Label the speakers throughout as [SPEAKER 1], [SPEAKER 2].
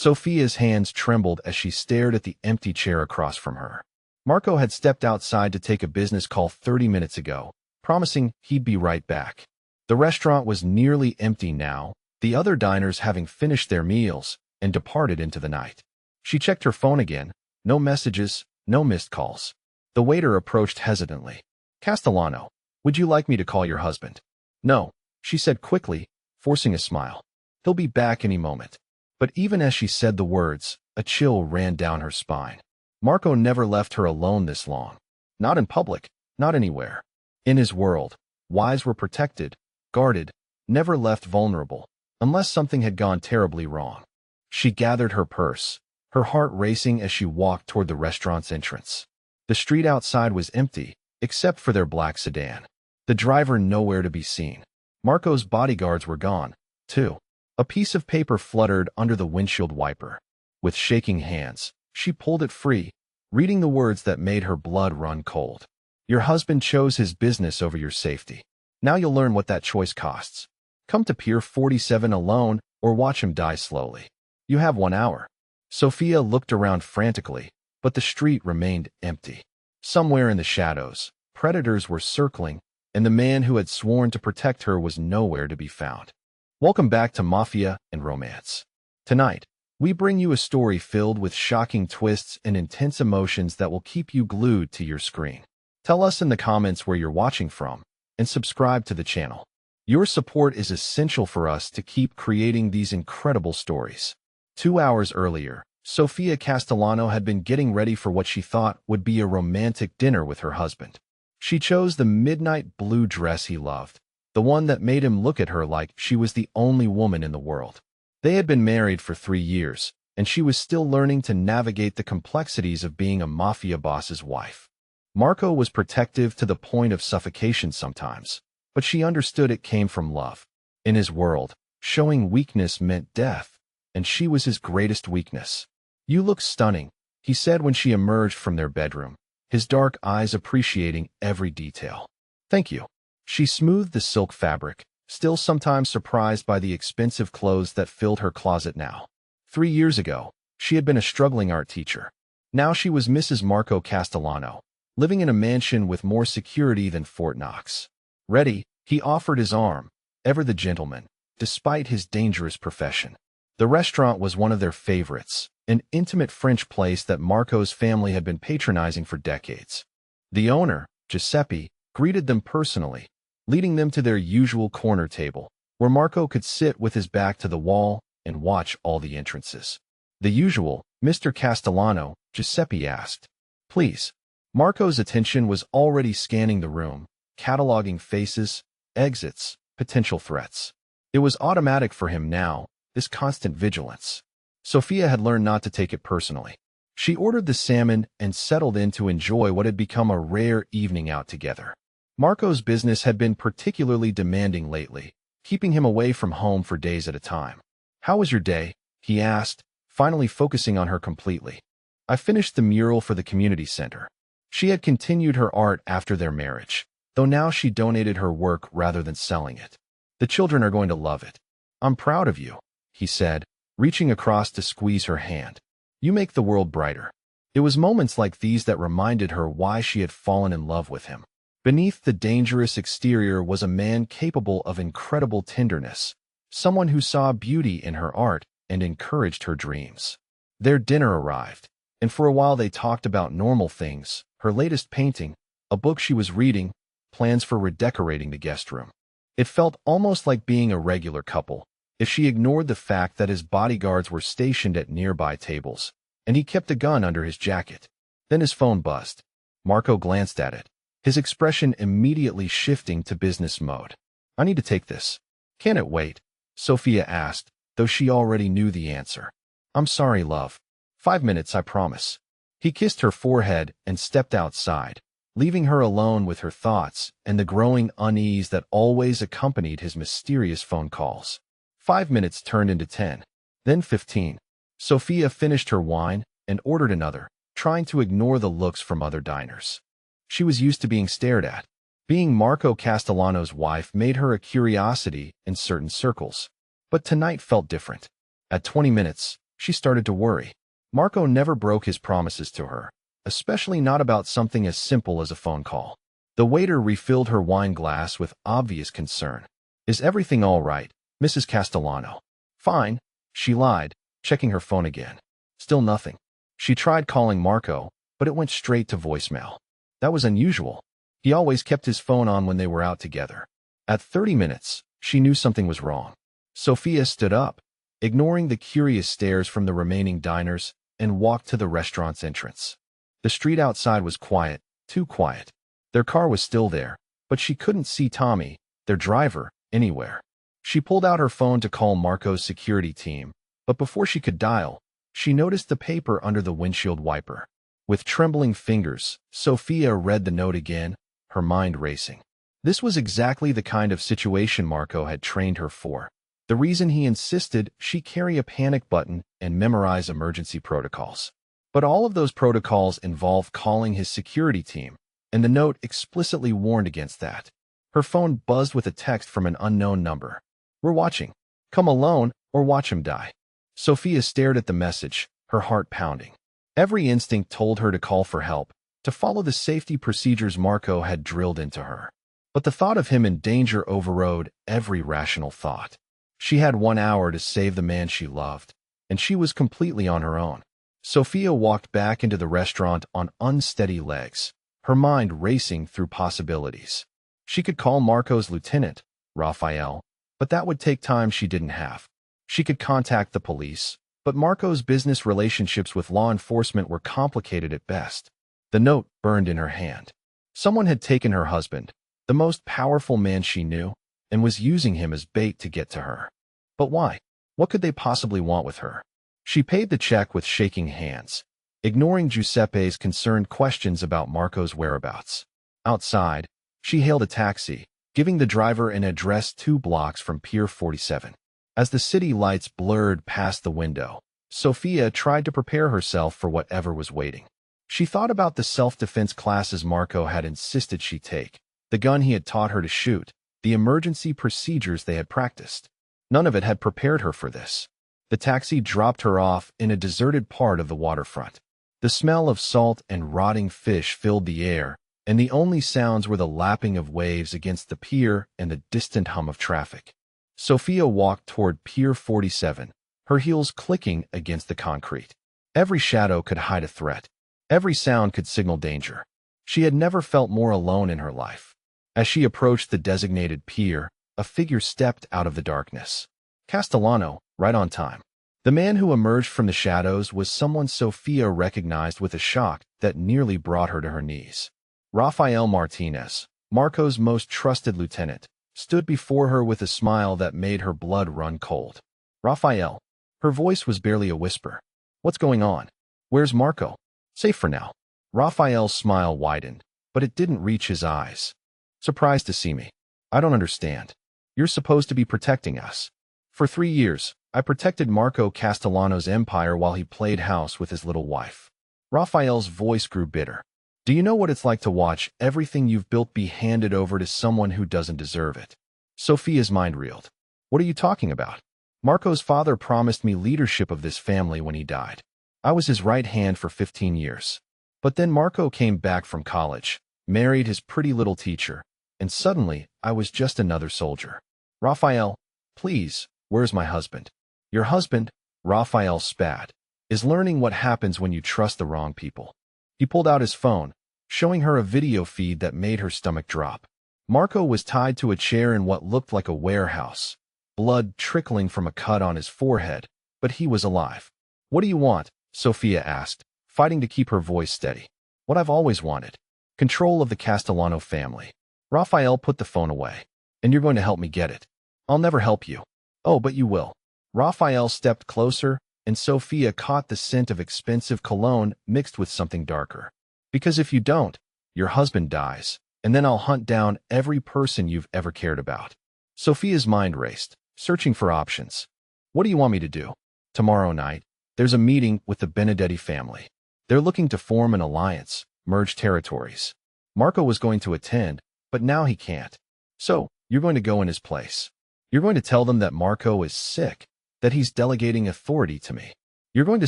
[SPEAKER 1] Sophia's hands trembled as she stared at the empty chair across from her. Marco had stepped outside to take a business call 30 minutes ago, promising he'd be right back. The restaurant was nearly empty now, the other diners having finished their meals and departed into the night. She checked her phone again. No messages, no missed calls. The waiter approached hesitantly. "Castellano, would you like me to call your husband?" "No," she said quickly, forcing a smile. "He'll be back any moment." But even as she said the words, a chill ran down her spine. Marco never left her alone this long. Not in public, not anywhere. In his world, wives were protected, guarded, never left vulnerable, unless something had gone terribly wrong. She gathered her purse, her heart racing as she walked toward the restaurant's entrance. The street outside was empty, except for their black sedan. The driver nowhere to be seen. Marco's bodyguards were gone, too. A piece of paper fluttered under the windshield wiper. With shaking hands, she pulled it free, reading the words that made her blood run cold. "Your husband chose his business over your safety. Now you'll learn what that choice costs. Come to Pier 47 alone or watch him die slowly. You have 1 hour." Sophia looked around frantically, but the street remained empty. Somewhere in the shadows, predators were circling, and the man who had sworn to protect her was nowhere to be found. Welcome back to Mafia and Romance. Tonight, we bring you a story filled with shocking twists and intense emotions that will keep you glued to your screen. Tell us in the comments where you're watching from, and subscribe to the channel. Your support is essential for us to keep creating these incredible stories. 2 hours earlier, Sofia Castellano had been getting ready for what she thought would be a romantic dinner with her husband. She chose the midnight blue dress he loved, the one that made him look at her like she was the only woman in the world. They had been married for 3 years, and she was still learning to navigate the complexities of being a mafia boss's wife. Marco was protective to the point of suffocation sometimes, but she understood it came from love. In his world, showing weakness meant death, and she was his greatest weakness. "You look stunning," he said when she emerged from their bedroom, his dark eyes appreciating every detail. "Thank you." She smoothed the silk fabric, still sometimes surprised by the expensive clothes that filled her closet now. 3 years ago, she had been a struggling art teacher. Now she was Mrs. Marco Castellano, living in a mansion with more security than Fort Knox. Ready, he offered his arm, ever the gentleman, despite his dangerous profession. The restaurant was one of their favorites, an intimate French place that Marco's family had been patronizing for decades. The owner, Giuseppe, greeted them personally, leading them to their usual corner table, where Marco could sit with his back to the wall and watch all the entrances. "The usual, Mr. Castellano?" Giuseppe asked. "Please." Marco's attention was already scanning the room, cataloging faces, exits, potential threats. It was automatic for him now, this constant vigilance. Sophia had learned not to take it personally. She ordered the salmon and settled in to enjoy what had become a rare evening out together. Marco's business had been particularly demanding lately, keeping him away from home for days at a time. "How was your day?" he asked, finally focusing on her completely. "I finished the mural for the community center." She had continued her art after their marriage, though now she donated her work rather than selling it. "The children are going to love it." "I'm proud of you," he said, reaching across to squeeze her hand. "You make the world brighter." It was moments like these that reminded her why she had fallen in love with him. Beneath the dangerous exterior was a man capable of incredible tenderness, someone who saw beauty in her art and encouraged her dreams. Their dinner arrived, and for a while they talked about normal things, her latest painting, a book she was reading, plans for redecorating the guest room. It felt almost like being a regular couple, if she ignored the fact that his bodyguards were stationed at nearby tables, and he kept a gun under his jacket. Then his phone buzzed. Marco glanced at it, his expression immediately shifting to business mode. "I need to take this." "Can it wait?" Sophia asked, though she already knew the answer. "I'm sorry, love. 5 minutes, I promise." He kissed her forehead and stepped outside, leaving her alone with her thoughts and the growing unease that always accompanied his mysterious phone calls. 5 minutes turned into 10, then 15. Sophia finished her wine and ordered another, trying to ignore the looks from other diners. She was used to being stared at. Being Marco Castellano's wife made her a curiosity in certain circles. But tonight felt different. At 20 minutes, She started to worry. Marco never broke his promises to her, especially not about something as simple as a phone call. The waiter refilled her wine glass with obvious concern. "Is everything all right, Mrs. Castellano?" "Fine," she lied, checking her phone again. Still nothing. She tried calling Marco, but it went straight to voicemail. That was unusual. He always kept his phone on when they were out together. At 30 minutes, she knew something was wrong. Sophia stood up, ignoring the curious stares from the remaining diners, and walked to the restaurant's entrance. The street outside was quiet, too quiet. Their car was still there, but she couldn't see Tommy, their driver, anywhere. She pulled out her phone to call Marco's security team, but before she could dial, she noticed the paper under the windshield wiper. With trembling fingers, Sophia read the note again, her mind racing. This was exactly the kind of situation Marco had trained her for. The reason he insisted she carry a panic button and memorize emergency protocols. But all of those protocols involved calling his security team, and the note explicitly warned against that. Her phone buzzed with a text from an unknown number. "We're watching. Come alone or watch him die." Sophia stared at the message, her heart pounding. Every instinct told her to call for help, to follow the safety procedures Marco had drilled into her. But the thought of him in danger overrode every rational thought. She had 1 hour to save the man she loved, and she was completely on her own. Sophia walked back into the restaurant on unsteady legs, her mind racing through possibilities. She could call Marco's lieutenant, Raphael, but that would take time she didn't have. She could contact the police, but Marco's business relationships with law enforcement were complicated at best. The note burned in her hand. Someone had taken her husband, the most powerful man she knew, and was using him as bait to get to her. But why? What could they possibly want with her? She paid the check with shaking hands, ignoring Giuseppe's concerned questions about Marco's whereabouts. Outside, she hailed a taxi, giving the driver an address 2 blocks from Pier 47. As the city lights blurred past the window, Sophia tried to prepare herself for whatever was waiting. She thought about the self-defense classes Marco had insisted she take, the gun he had taught her to shoot, the emergency procedures they had practiced. None of it had prepared her for this. The taxi dropped her off in a deserted part of the waterfront. The smell of salt and rotting fish filled the air, and the only sounds were the lapping of waves against the pier and the distant hum of traffic. Sophia walked toward Pier 47, her heels clicking against the concrete. Every shadow could hide a threat. Every sound could signal danger. She had never felt more alone in her life. As she approached the designated pier, a figure stepped out of the darkness. Castellano, right on time. The man who emerged from the shadows was someone Sophia recognized with a shock that nearly brought her to her knees. Rafael Martinez, Marco's most trusted lieutenant, stood before her with a smile that made her blood run cold. "Rafael." Her voice was barely a whisper. "What's going on? Where's Marco?" "Safe for now." Rafael's smile widened, but it didn't reach his eyes. "Surprised to see me? I don't understand. You're supposed to be protecting us. For 3 years, I protected Marco Castellano's empire while he played house with his little wife." Rafael's voice grew bitter. "Do you know what it's like to watch everything you've built be handed over to someone who doesn't deserve it?" Sophia's mind reeled. "What are you talking about? Marco's father promised me leadership of this family when he died. I was his right hand for 15 years. But then Marco came back from college, married his pretty little teacher, and suddenly I was just another soldier. Rafael, please, where's my husband?" "Your husband," Rafael spat, "is learning what happens when you trust the wrong people." He pulled out his phone, showing her a video feed that made her stomach drop. Marco was tied to a chair in what looked like a warehouse, blood trickling from a cut on his forehead, but he was alive. "What do you want?" Sophia asked, fighting to keep her voice steady. "What I've always wanted. Control of the Castellano family." Rafael put the phone away. "And you're going to help me get it." "I'll never help you." "Oh, but you will." Rafael stepped closer, and Sophia caught the scent of expensive cologne mixed with something darker. "Because if you don't, your husband dies, and then I'll hunt down every person you've ever cared about." Sophia's mind raced, searching for options. "What do you want me to do?" "Tomorrow night, there's a meeting with the Benedetti family. They're looking to form an alliance, merge territories. Marco was going to attend, but now he can't. So, you're going to go in his place. You're going to tell them that Marco is sick, that he's delegating authority to me." You're going to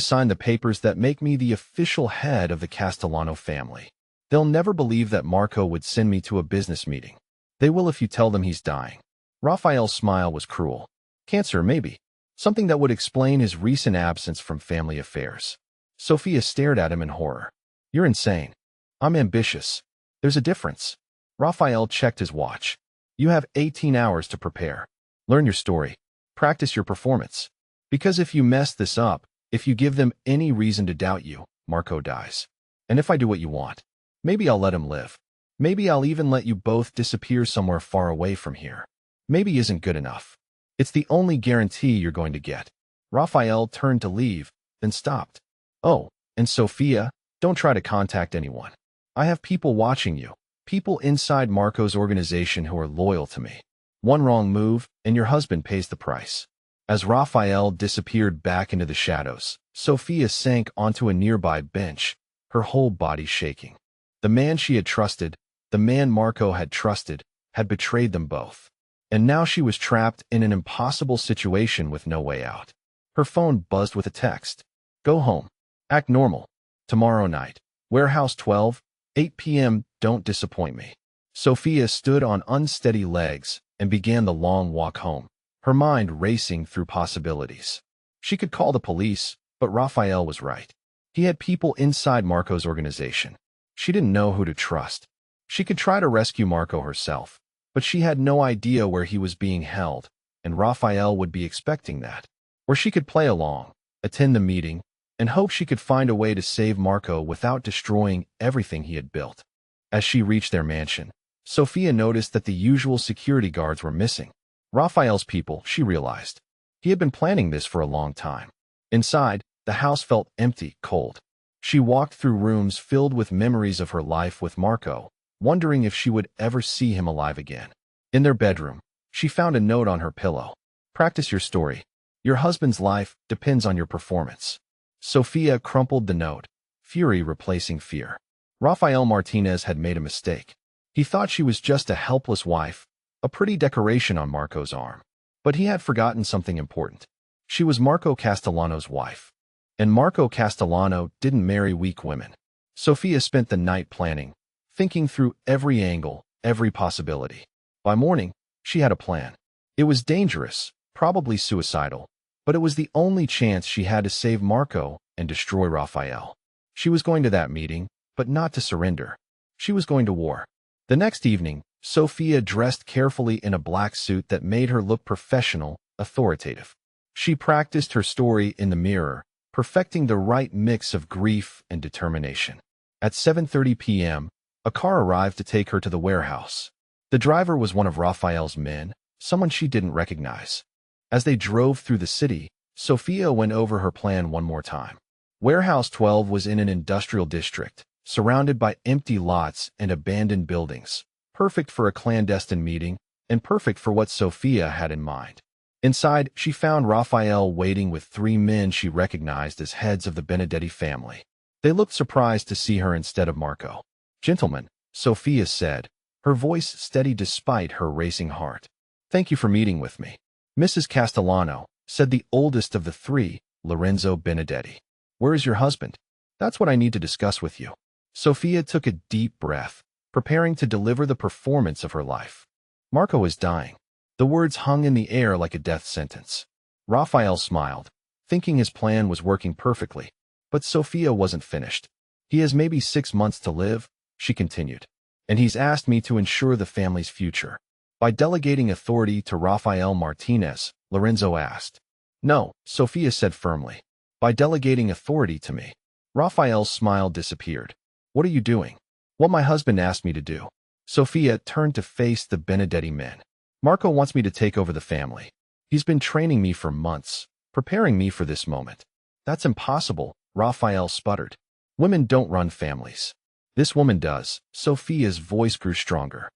[SPEAKER 1] sign the papers that make me the official head of the Castellano family. They'll never believe that Marco would send me to a business meeting. They will if you tell them he's dying. Raphael's smile was cruel. Cancer, maybe. Something that would explain his recent absence from family affairs. Sophia stared at him in horror. You're insane. I'm ambitious. There's a difference. Raphael checked his watch. You have 18 hours to prepare. Learn your story. Practice your performance. Because if you mess this up, if you give them any reason to doubt you, Marco dies. And if I do what you want, maybe I'll let him live. Maybe I'll even let you both disappear somewhere far away from here. Maybe isn't good enough. It's the only guarantee you're going to get. Raphael turned to leave, then stopped. Oh, and Sophia, don't try to contact anyone. I have people watching you. People inside Marco's organization who are loyal to me. One wrong move, and your husband pays the price. As Raphael disappeared back into the shadows, Sophia sank onto a nearby bench, her whole body shaking. The man she had trusted, the man Marco had trusted, had betrayed them both. And now she was trapped in an impossible situation with no way out. Her phone buzzed with a text. Go home. Act normal. Tomorrow night. Warehouse 12, 8 p.m. Don't disappoint me. Sophia stood on unsteady legs and began the long walk home, her mind racing through possibilities. She could call the police, but Raphael was right. He had people inside Marco's organization. She didn't know who to trust. She could try to rescue Marco herself, but she had no idea where he was being held, and Raphael would be expecting that. Or she could play along, attend the meeting, and hope she could find a way to save Marco without destroying everything he had built. As she reached their mansion, Sophia noticed that the usual security guards were missing. Raphael's people, she realized. He had been planning this for a long time. Inside, the house felt empty, cold. She walked through rooms filled with memories of her life with Marco, wondering if she would ever see him alive again. In their bedroom, she found a note on her pillow. Practice your story. Your husband's life depends on your performance. Sophia crumpled the note, fury replacing fear. Rafael Martinez had made a mistake. He thought she was just a helpless wife, a pretty decoration on Marco's arm. But he had forgotten something important. She was Marco Castellano's wife. And Marco Castellano didn't marry weak women. Sophia spent the night planning, thinking through every angle, every possibility. By morning, she had a plan. It was dangerous, probably suicidal, but it was the only chance she had to save Marco and destroy Raphael. She was going to that meeting, but not to surrender. She was going to war. The next evening, Sophia dressed carefully in a black suit that made her look professional, authoritative. She practiced her story in the mirror, perfecting the right mix of grief and determination. At 7:30 p.m., a car arrived to take her to the warehouse. The driver was one of Raphael's men, someone she didn't recognize. As they drove through the city, Sophia went over her plan one more time. Warehouse 12 was in an industrial district, surrounded by empty lots and abandoned buildings, perfect for a clandestine meeting and perfect for what Sophia had in mind. Inside, she found Raphael waiting with 3 men she recognized as heads of the Benedetti family. They looked surprised to see her instead of Marco. "Gentlemen," Sophia said, her voice steady despite her racing heart. "Thank you for meeting with me." "Mrs. Castellano," said the oldest of the 3, Lorenzo Benedetti. "Where is your husband?" "That's what I need to discuss with you." Sophia took a deep breath, preparing to deliver the performance of her life. "Marco is dying." The words hung in the air like a death sentence. Raphael smiled, thinking his plan was working perfectly. But Sophia wasn't finished. "He has maybe 6 months to live," she continued. "And he's asked me to ensure the family's future." By delegating authority to Rafael Martinez, Lorenzo asked. "No," Sophia said firmly. "By delegating authority to me." Rafael's smile disappeared. "What are you doing?" "What my husband asked me to do." Sophia turned to face the Benedetti men. "Marco wants me to take over the family. He's been training me for months, preparing me for this moment." "That's impossible," Rafael sputtered. "Women don't run families." "This woman does." Sophia's voice grew stronger.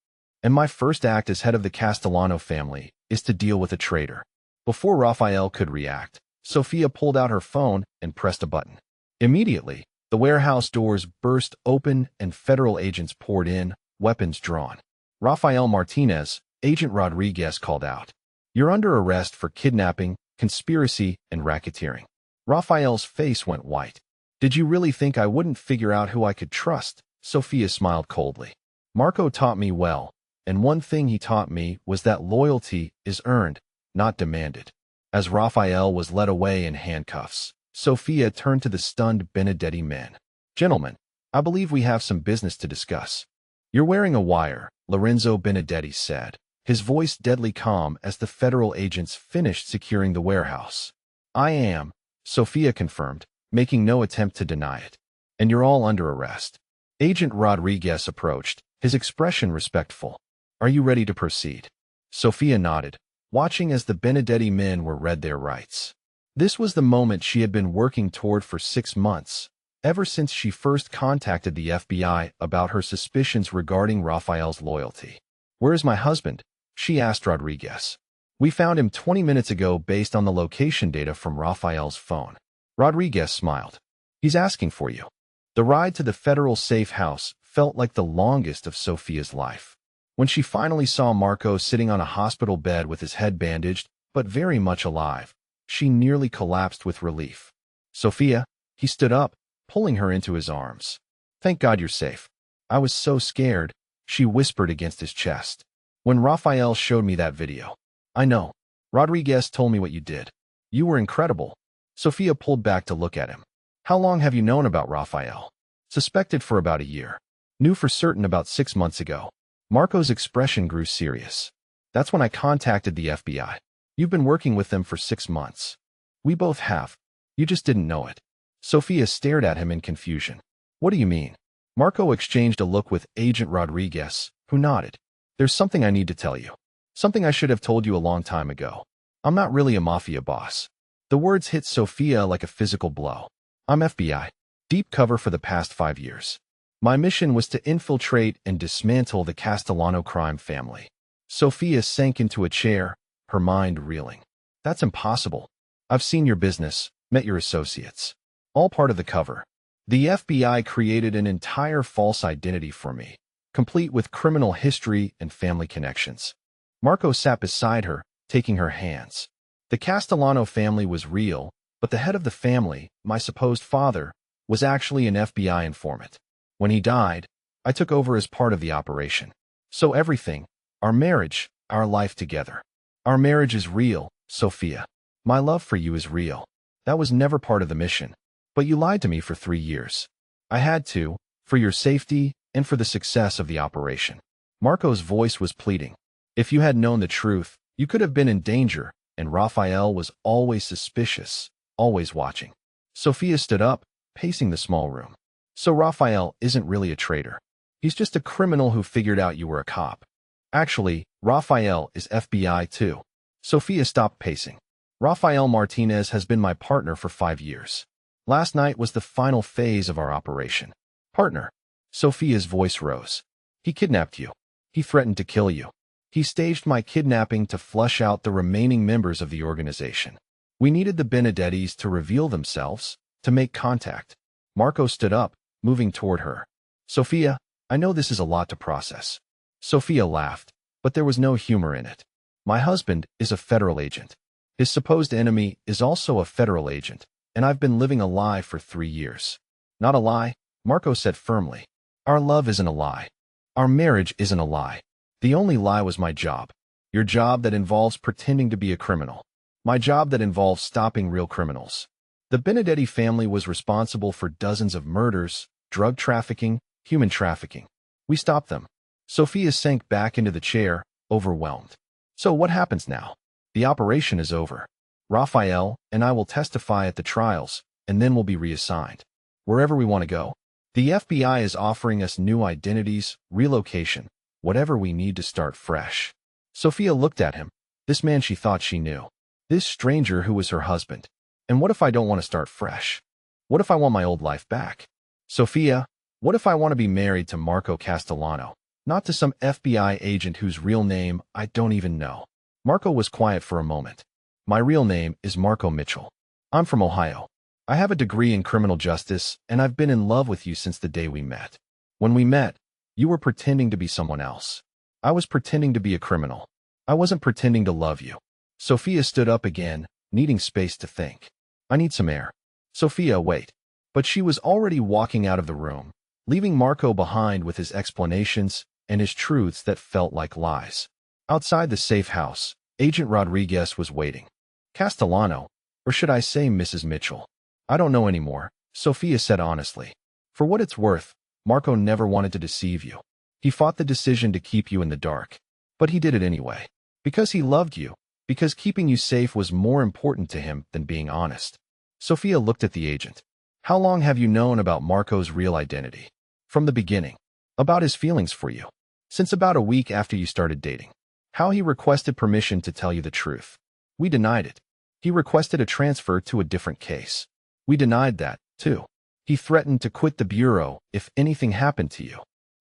[SPEAKER 1] "And my first act as head of the Castellano family is to deal with a traitor." Before Rafael could react, Sophia pulled out her phone and pressed a button. Immediately, the warehouse doors burst open and federal agents poured in, weapons drawn. Rafael Martinez, Agent Rodriguez called out, "You're under arrest for kidnapping, conspiracy, and racketeering." Raphael's face went white. Did you really think I wouldn't figure out who I could trust? Sophia smiled coldly. Marco taught me well, and one thing he taught me was that loyalty is earned, not demanded. As Raphael was led away in handcuffs, Sophia turned to the stunned Benedetti men. Gentlemen, I believe we have some business to discuss. You're wearing a wire, Lorenzo Benedetti said, his voice deadly calm as the federal agents finished securing the warehouse. I am, Sophia confirmed, making no attempt to deny it. And you're all under arrest. Agent Rodriguez approached, his expression respectful. Are you ready to proceed? Sophia nodded, watching as the Benedetti men were read their rights. This was the moment she had been working toward for 6 months, ever since she first contacted the FBI about her suspicions regarding Raphael's loyalty. Where is my husband? She asked Rodriguez. We found him 20 minutes ago based on the location data from Raphael's phone. Rodriguez smiled. He's asking for you. The ride to the federal safe house felt like the longest of Sophia's life. When she finally saw Marco sitting on a hospital bed with his head bandaged, but very much alive, she nearly collapsed with relief. Sophia, he stood up, pulling her into his arms. Thank God you're safe. I was so scared, she whispered against his chest. When Raphael showed me that video. I know. Rodriguez told me what you did. You were incredible. Sophia pulled back to look at him. How long have you known about Raphael? Suspected for about a year. Knew for certain about 6 months ago. Marco's expression grew serious. That's when I contacted the FBI. You've been working with them for 6 months. We both have. You just didn't know it. Sophia stared at him in confusion. What do you mean? Marco exchanged a look with Agent Rodriguez, who nodded. There's something I need to tell you. Something I should have told you a long time ago. I'm not really a mafia boss. The words hit Sophia like a physical blow. I'm FBI. Deep cover for the past 5 years. My mission was to infiltrate and dismantle the Castellano crime family. Sophia sank into a chair, her mind reeling. That's impossible. I've seen your business, met your associates. All part of the cover. The FBI created an entire false identity for me, complete with criminal history and family connections. Marco sat beside her, taking her hands. The Castellano family was real, but the head of the family, my supposed father, was actually an FBI informant. When he died, I took over as part of the operation. So everything, our marriage, our life together. Our marriage is real, Sophia. My love for you is real. That was never part of the mission. But you lied to me for 3 years. I had to, for your safety and for the success of the operation. Marco's voice was pleading. If you had known the truth, you could have been in danger, and Raphael was always suspicious, always watching. Sophia stood up, pacing the small room. So Raphael isn't really a traitor. He's just a criminal who figured out you were a cop. Actually, Raphael is FBI too. Sophia stopped pacing. Rafael Martinez has been my partner for 5 years. Last night was the final phase of our operation. Partner. Sophia's voice rose. He kidnapped you. He threatened to kill you. He staged my kidnapping to flush out the remaining members of the organization. We needed the Benedettis to reveal themselves, to make contact. Marco stood up, moving toward her. Sophia, I know this is a lot to process. Sophia laughed, but there was no humor in it. My husband is a federal agent. His supposed enemy is also a federal agent, and I've been living a lie for 3 years. Not a lie, Marco said firmly. Our love isn't a lie. Our marriage isn't a lie. The only lie was my job. Your job that involves pretending to be a criminal. My job that involves stopping real criminals. The Benedetti family was responsible for dozens of murders, drug trafficking, human trafficking. We stopped them. Sophia sank back into the chair, overwhelmed. So what happens now? The operation is over. Raphael and I will testify at the trials, and then we'll be reassigned. Wherever we want to go. The FBI is offering us new identities, relocation, whatever we need to start fresh. Sophia looked at him, this man she thought she knew. This stranger who was her husband. And what if I don't want to start fresh? What if I want my old life back? Sophia, what if I want to be married to Marco Castellano, not to some FBI agent whose real name I don't even know? Marco was quiet for a moment. My real name is Marco Mitchell. I'm from Ohio. I have a degree in criminal justice, and I've been in love with you since the day we met. When we met, you were pretending to be someone else. I was pretending to be a criminal. I wasn't pretending to love you. Sophia stood up again, needing space to think. I need some air. Sophia, wait. But she was already walking out of the room, leaving Marco behind with his explanations and his truths that felt like lies. Outside the safe house, Agent Rodriguez was waiting. Castellano, or should I say Mrs. Mitchell? I don't know anymore, Sophia said honestly. For what it's worth, Marco never wanted to deceive you. He fought the decision to keep you in the dark. But he did it anyway. Because he loved you. Because keeping you safe was more important to him than being honest. Sophia looked at the agent. How long have you known about Marco's real identity? From the beginning. About his feelings for you. Since about a week after you started dating. How he requested permission to tell you the truth. We denied it. He requested a transfer to a different case. We denied that, too. He threatened to quit the bureau if anything happened to you.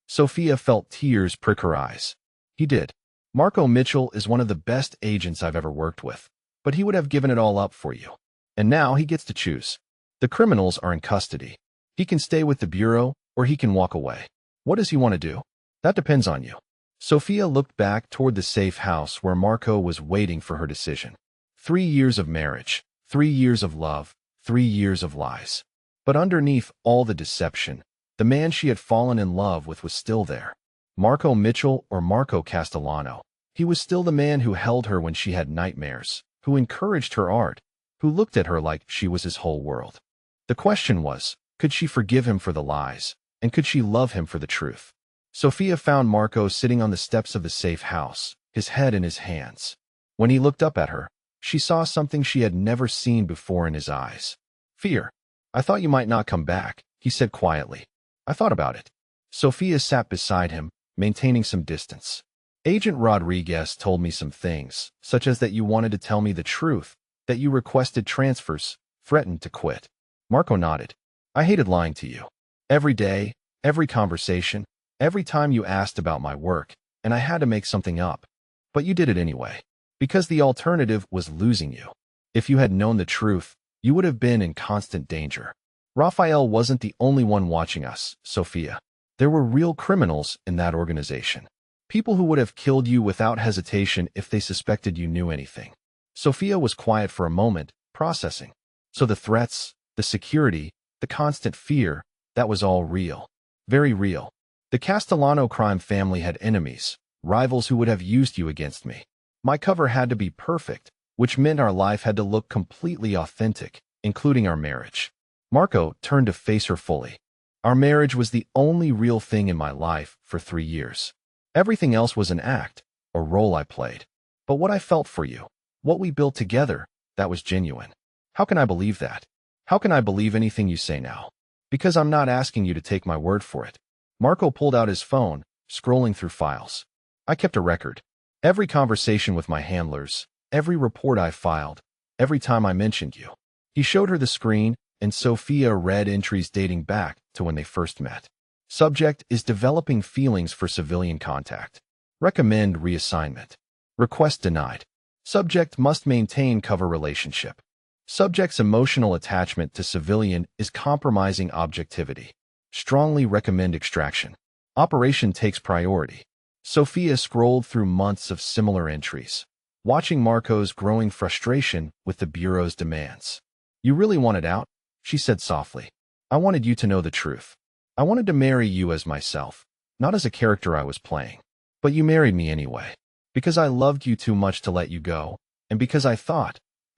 [SPEAKER 1] Sophia felt tears prick her eyes. He did. Marco Mitchell is one of the best agents I've ever worked with, but he would have given it all up for you. And now he gets to choose. The criminals are in custody. He can stay with the bureau, or he can walk away. What does he want to do? That depends on you. Sophia looked back toward the safe house where Marco was waiting for her decision. 3 years of marriage, 3 years of love, 3 years of lies. But underneath all the deception, the man she had fallen in love with was still there. Marco Mitchell or Marco Castellano. He was still the man who held her when she had nightmares, who encouraged her art, who looked at her like she was his whole world. The question was, could she forgive him for the lies, and could she love him for the truth? Sophia found Marco sitting on the steps of the safe house, his head in his hands. When he looked up at her, she saw something she had never seen before in his eyes. Fear. I thought you might not come back, he said quietly. I thought about it. Sophia sat beside him, maintaining some distance. Agent Rodriguez told me some things, such as that you wanted to tell me the truth, that you requested transfers, threatened to quit. Marco nodded. I hated lying to you. Every day, every conversation, every time you asked about my work, and I had to make something up. But you did it anyway. Because the alternative was losing you. If you had known the truth, you would have been in constant danger. Raphael wasn't the only one watching us, Sophia. There were real criminals in that organization. People who would have killed you without hesitation if they suspected you knew anything. Sophia was quiet for a moment, processing. So the threats, the security, the constant fear, that was all real. Very real. The Castellano crime family had enemies, rivals who would have used you against me. My cover had to be perfect, which meant our life had to look completely authentic, including our marriage. Marco turned to face her fully. Our marriage was the only real thing in my life for 3 years. Everything else was an act, a role I played. But what I felt for you, what we built together, that was genuine. How can I believe that? How can I believe anything you say now? Because I'm not asking you to take my word for it. Marco pulled out his phone, scrolling through files. I kept a record. Every conversation with my handlers, every report I filed, every time I mentioned you. He showed her the screen, and Sophia read entries dating back to when they first met. Subject is developing feelings for civilian contact. Recommend reassignment. Request denied. Subject must maintain cover relationship. Subject's emotional attachment to civilian is compromising objectivity. Strongly recommend extraction. Operation takes priority. Sophia scrolled through months of similar entries, watching Marco's growing frustration with the Bureau's demands. You really wanted out? She said softly. I wanted you to know the truth. I wanted to marry you as myself, not as a character I was playing. But you married me anyway. Because I loved you too much to let you go, and because I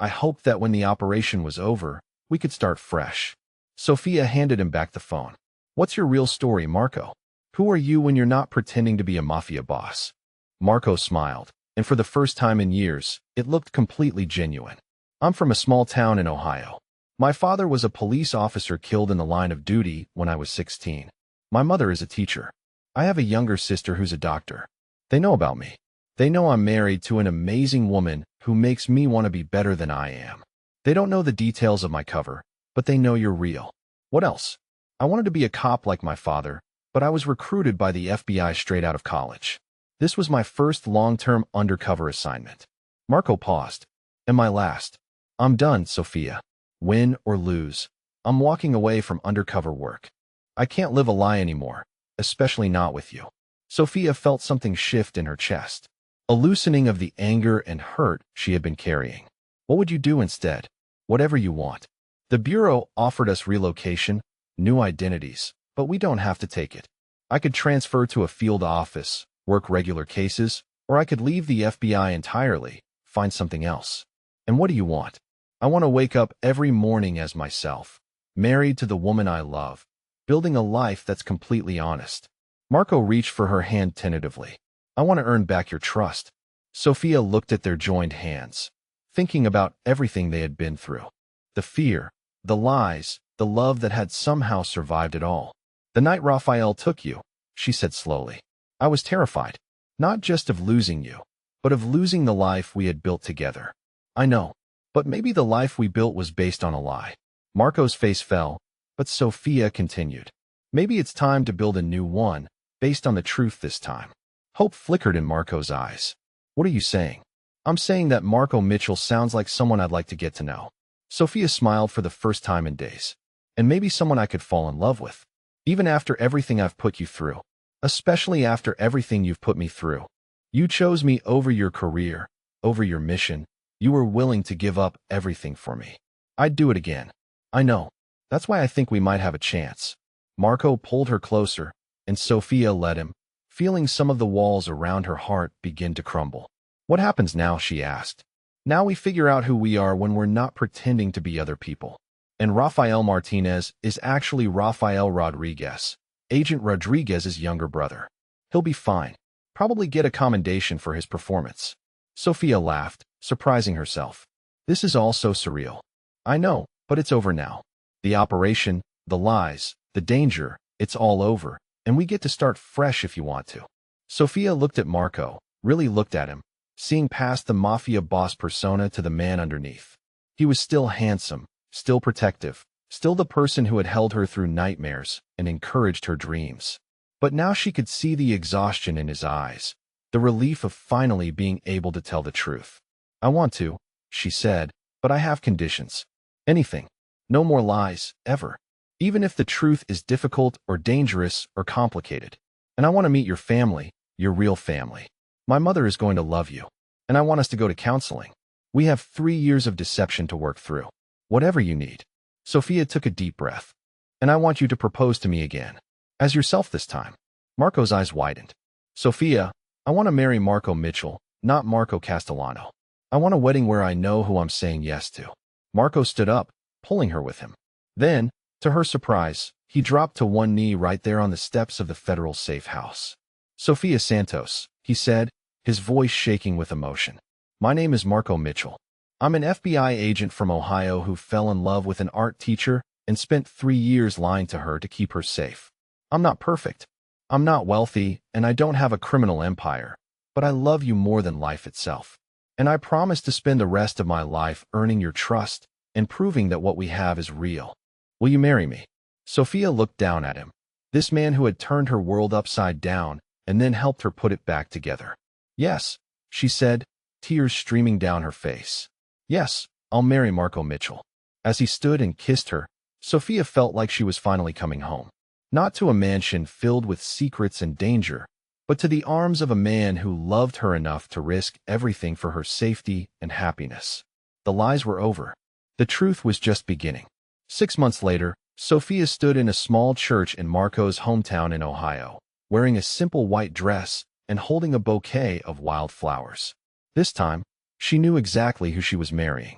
[SPEAKER 1] hoped that when the operation was over, we could start fresh. Sophia handed him back the phone. What's your real story, Marco? Who are you when you're not pretending to be a mafia boss? Marco smiled, and for the first time in years, it looked completely genuine. I'm from a small town in Ohio. My father was a police officer killed in the line of duty when I was 16. My mother is a teacher. I have a younger sister who's a doctor. They know about me. They know I'm married to an amazing woman who makes me want to be better than I am. They don't know the details of my cover, but they know you're real. What else? I wanted to be a cop like my father, but I was recruited by the FBI straight out of college. This was my first long-term undercover assignment. Marco paused. And my last. I'm done, Sophia. Win or lose, I'm walking away from undercover work. I can't live a lie anymore, especially not with you. Sophia felt something shift in her chest, a loosening of the anger and hurt she had been carrying. What would you do instead? Whatever you want. The Bureau offered us relocation, new identities, but we don't have to take it. I could transfer to a field office, work regular cases, or I could leave the FBI entirely, find something else. And what do you want? I want to wake up every morning as myself, married to the woman I love, building a life that's completely honest. Marco reached for her hand tentatively. I want to earn back your trust. Sophia looked at their joined hands, thinking about everything they had been through. The fear, the lies, the love that had somehow survived it all. The night Raphael took you, she said slowly. I was terrified, not just of losing you, but of losing the life we had built together. I know, but maybe the life we built was based on a lie. Marco's face fell, but Sophia continued. Maybe it's time to build a new one, based on the truth this time. Hope flickered in Marco's eyes. What are you saying? I'm saying that Marco Mitchell sounds like someone I'd like to get to know. Sophia smiled for the first time in days. And maybe someone I could fall in love with. Even after everything I've put you through. Especially after everything you've put me through. You chose me over your career, over your mission. You were willing to give up everything for me. I'd do it again. I know. That's why I think we might have a chance. Marco pulled her closer, and Sophia led him, feeling some of the walls around her heart begin to crumble. What happens now, she asked. Now we figure out who we are when we're not pretending to be other people. And Rafael Martinez is actually Rafael Rodriguez, Agent Rodriguez's younger brother. He'll be fine. Probably get a commendation for his performance. Sophia laughed, surprising herself. This is all so surreal. I know, but it's over now. The operation, the lies, the danger, it's all over, and we get to start fresh if you want to. Sophia looked at Marco, really looked at him, seeing past the Mafia boss persona to the man underneath. He was still handsome, still protective, still the person who had held her through nightmares and encouraged her dreams. But now she could see the exhaustion in his eyes, the relief of finally being able to tell the truth. I want to, she said, but I have conditions. Anything. No more lies, ever. Even if the truth is difficult or dangerous or complicated. And I want to meet your family, your real family. My mother is going to love you. And I want us to go to counseling. We have 3 years of deception to work through. Whatever you need. Sophia took a deep breath. And I want you to propose to me again. As yourself this time. Marco's eyes widened. Sophia, I want to marry Marco Mitchell, not Marco Castellano. I want a wedding where I know who I'm saying yes to. Marco stood up, pulling her with him. Then, to her surprise, he dropped to one knee right there on the steps of the federal safe house. Sophia Santos, he said, his voice shaking with emotion. My name is Marco Mitchell. I'm an FBI agent from Ohio who fell in love with an art teacher and spent 3 years lying to her to keep her safe. I'm not perfect. I'm not wealthy, and I don't have a criminal empire. But I love you more than life itself. And I promise to spend the rest of my life earning your trust and proving that what we have is real. Will you marry me? Sophia looked down at him. This man who had turned her world upside down and then helped her put it back together. Yes, she said, tears streaming down her face. Yes, I'll marry Marco Mitchell. As he stood and kissed her, Sophia felt like she was finally coming home. Not to a mansion filled with secrets and danger, but to the arms of a man who loved her enough to risk everything for her safety and happiness. The lies were over. The truth was just beginning. 6 months later, Sophia stood in a small church in Marco's hometown in Ohio, wearing a simple white dress and holding a bouquet of wild flowers. This time, she knew exactly who she was marrying.